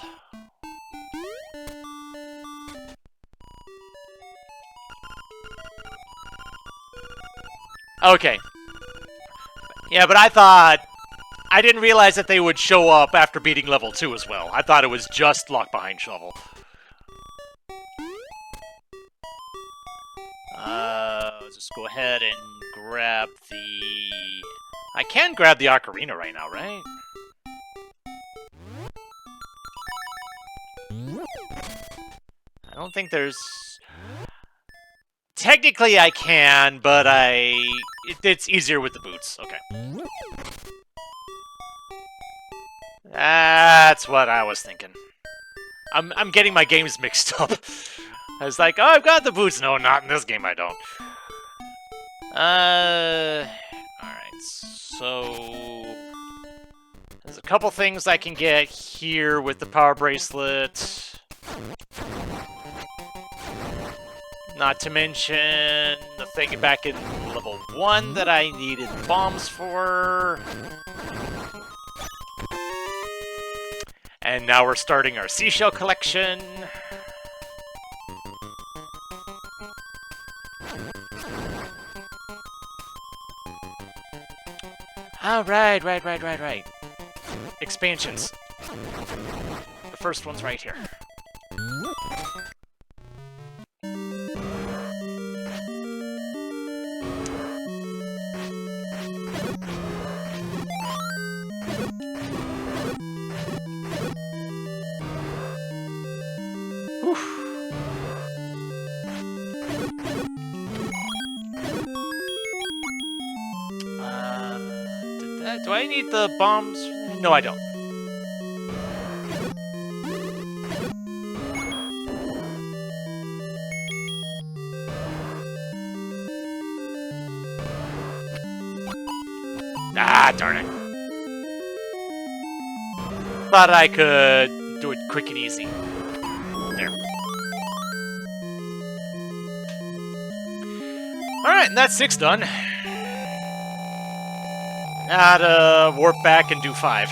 Okay. Yeah, but I didn't realize that they would show up after beating level 2 as well. I thought it was just lock behind shovel. Just go ahead and grab the... I can grab the ocarina right now, right? I don't think there's... Technically I can, but it's easier with the boots. Okay. That's what I was thinking. I'm getting my games mixed up. I was like, oh, I've got the boots. No, not in this game, I don't. Alright, so... There's a couple things I can get here with the power bracelet. Not to mention the thing back in level 1 that I needed bombs for. And now we're starting our seashell collection. Oh, right. Expansions. The first one's right here. Do I need the bombs? No, I don't. Ah, darn it. Thought I could do it quick and easy. There. Alright, and that's 6 done. Now to warp back and do 5.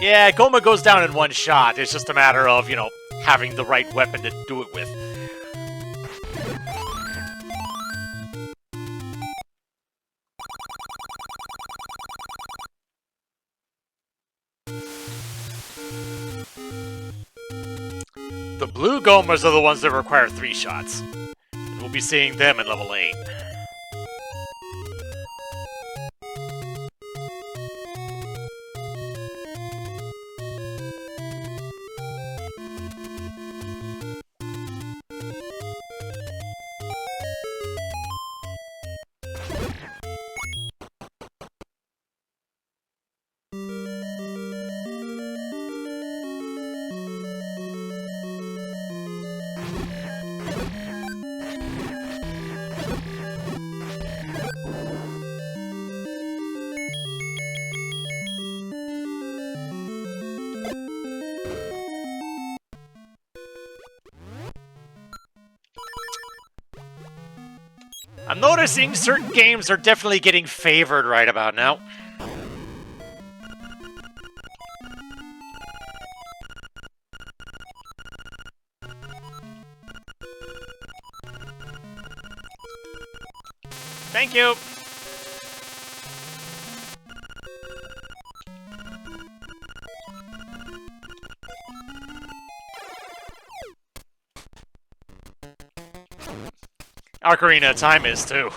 Yeah, Goma goes down in one shot. It's just a matter of, you know, having the right weapon to do it with. The blue Gomas are the ones that require 3 shots. We'll be seeing them in level 8. I'm noticing certain games are definitely getting favored right about now. Thank you. Ocarina of Time is too.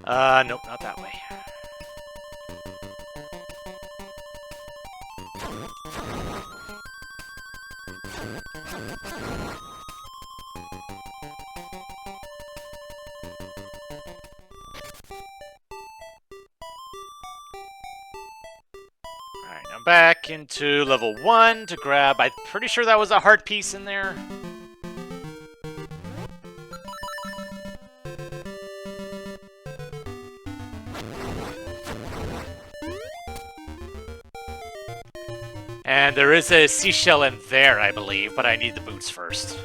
Nope, not that way. Alright, I'm back into level 1 to grab... I'm pretty sure that was a heart piece in there. And there is a seashell in there, I believe, but I need the boots first.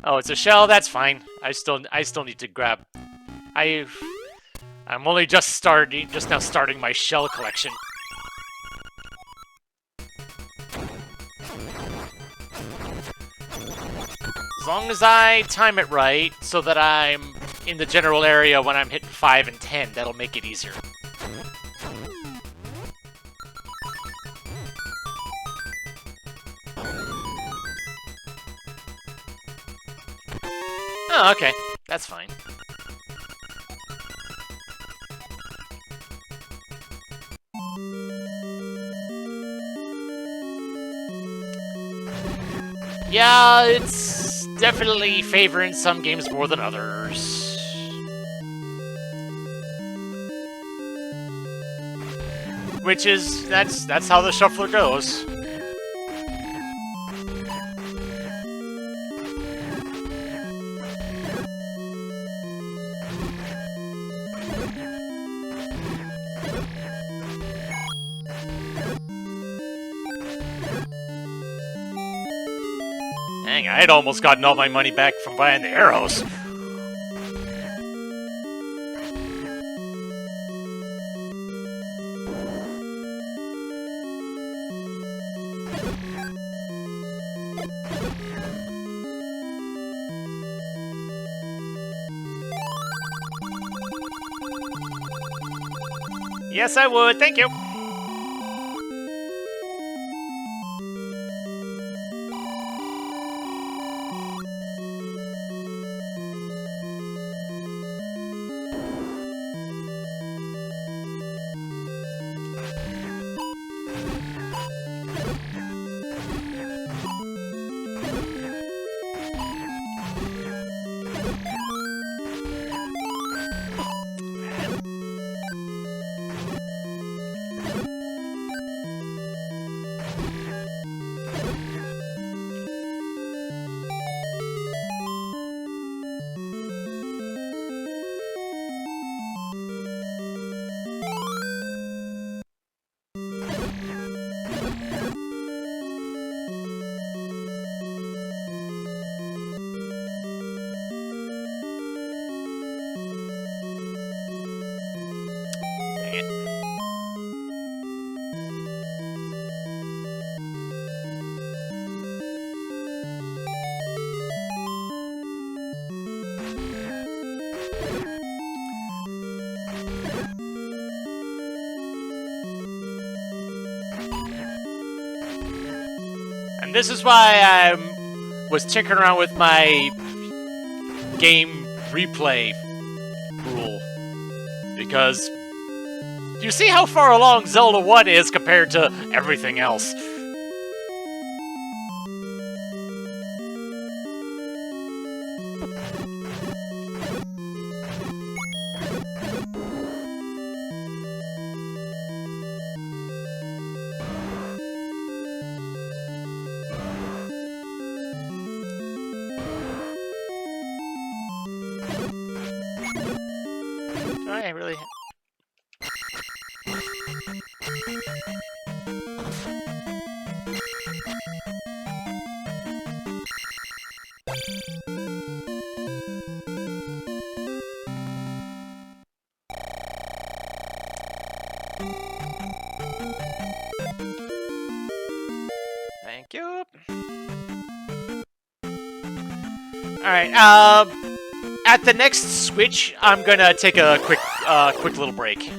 Oh, it's a shell? That's fine. I still need to grab... I'm only just now starting my shell collection. As long as I time it right, so that I'm in the general area when I'm hitting 5 and 10, that'll make it easier. Oh, okay. That's fine. Yeah, it's definitely favoring some games more than others. Which is, that's how the shuffler goes. Dang, I'd almost gotten all my money back from buying the arrows. Yes, I would. Thank you. And this is why I was tinkering around with my game replay rule. Because you see how far along Zelda 1 is compared to everything else. I really... Thank you. Alright, at the next switch, I'm gonna take a quick little break.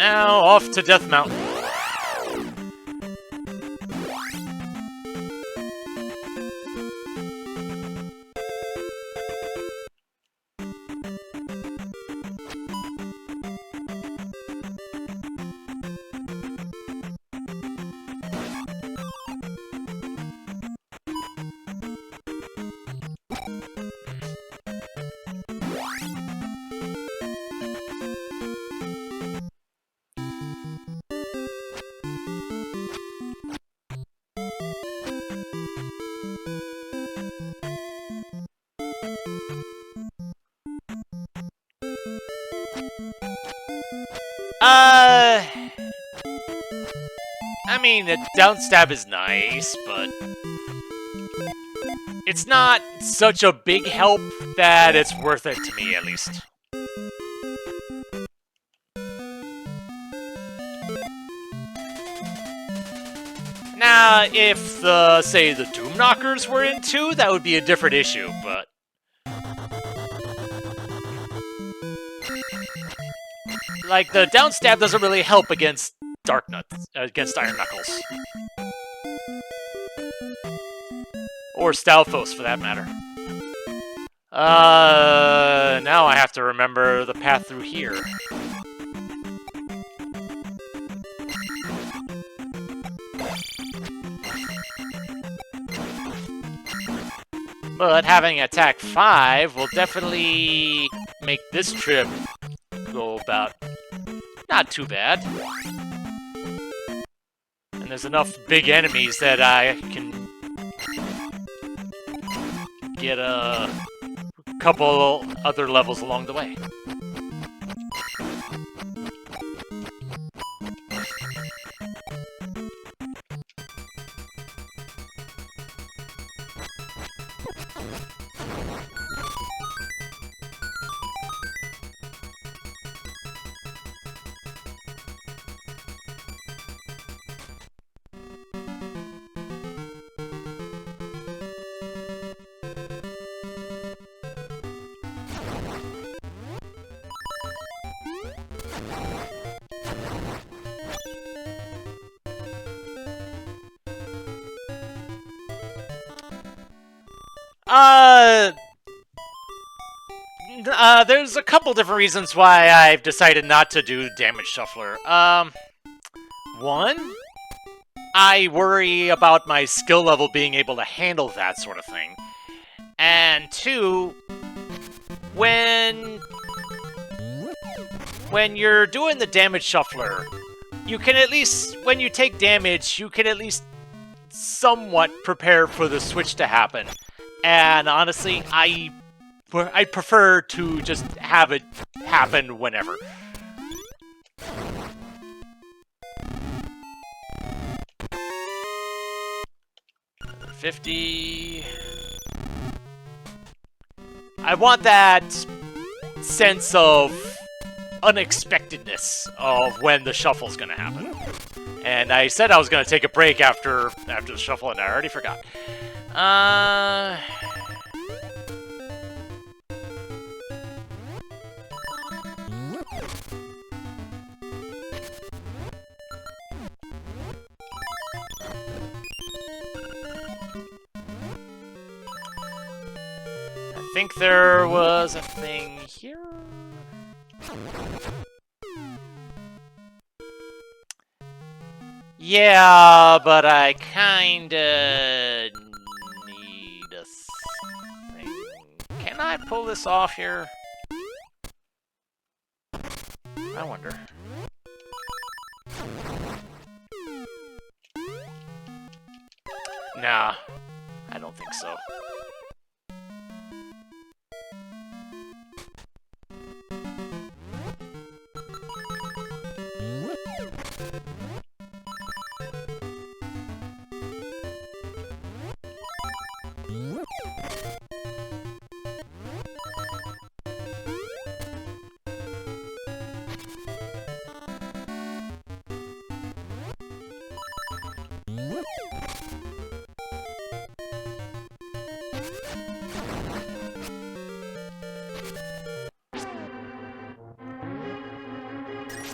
Now off to Death Mountain. I mean, the down stab is nice, but it's not such a big help that it's worth it to me, at least. Now, if say the Doom Knockers were in too, that would be a different issue, but like the down stab doesn't really help against against Iron Knuckles. Or Stalfos, for that matter. Now I have to remember the path through here. But having attack 5 will definitely make this trip go about not too bad. And there's enough big enemies that I can get a couple other levels along the way. There's a couple different reasons why I've decided not to do Damage Shuffler. One, I worry about my skill level being able to handle that sort of thing. And two, when you're doing the Damage Shuffler, you can at least, when you take damage, you can at least somewhat prepare for the switch to happen. And honestly, I prefer to just have it happen whenever. Another 50. I want that sense of unexpectedness of when the shuffle's gonna happen. And I said I was gonna take a break after the shuffle, and I already forgot. I think there was a thing here. Yeah, but I kinda need a thing. Can I pull this off here? I wonder. Nah, I don't think so.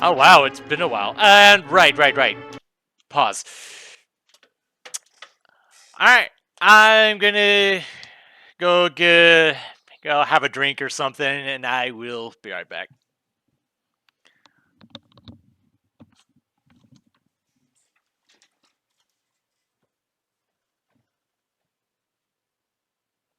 Oh wow, it's been a while. And right. Pause. Alright. I'm gonna go have a drink or something, and I will be right back.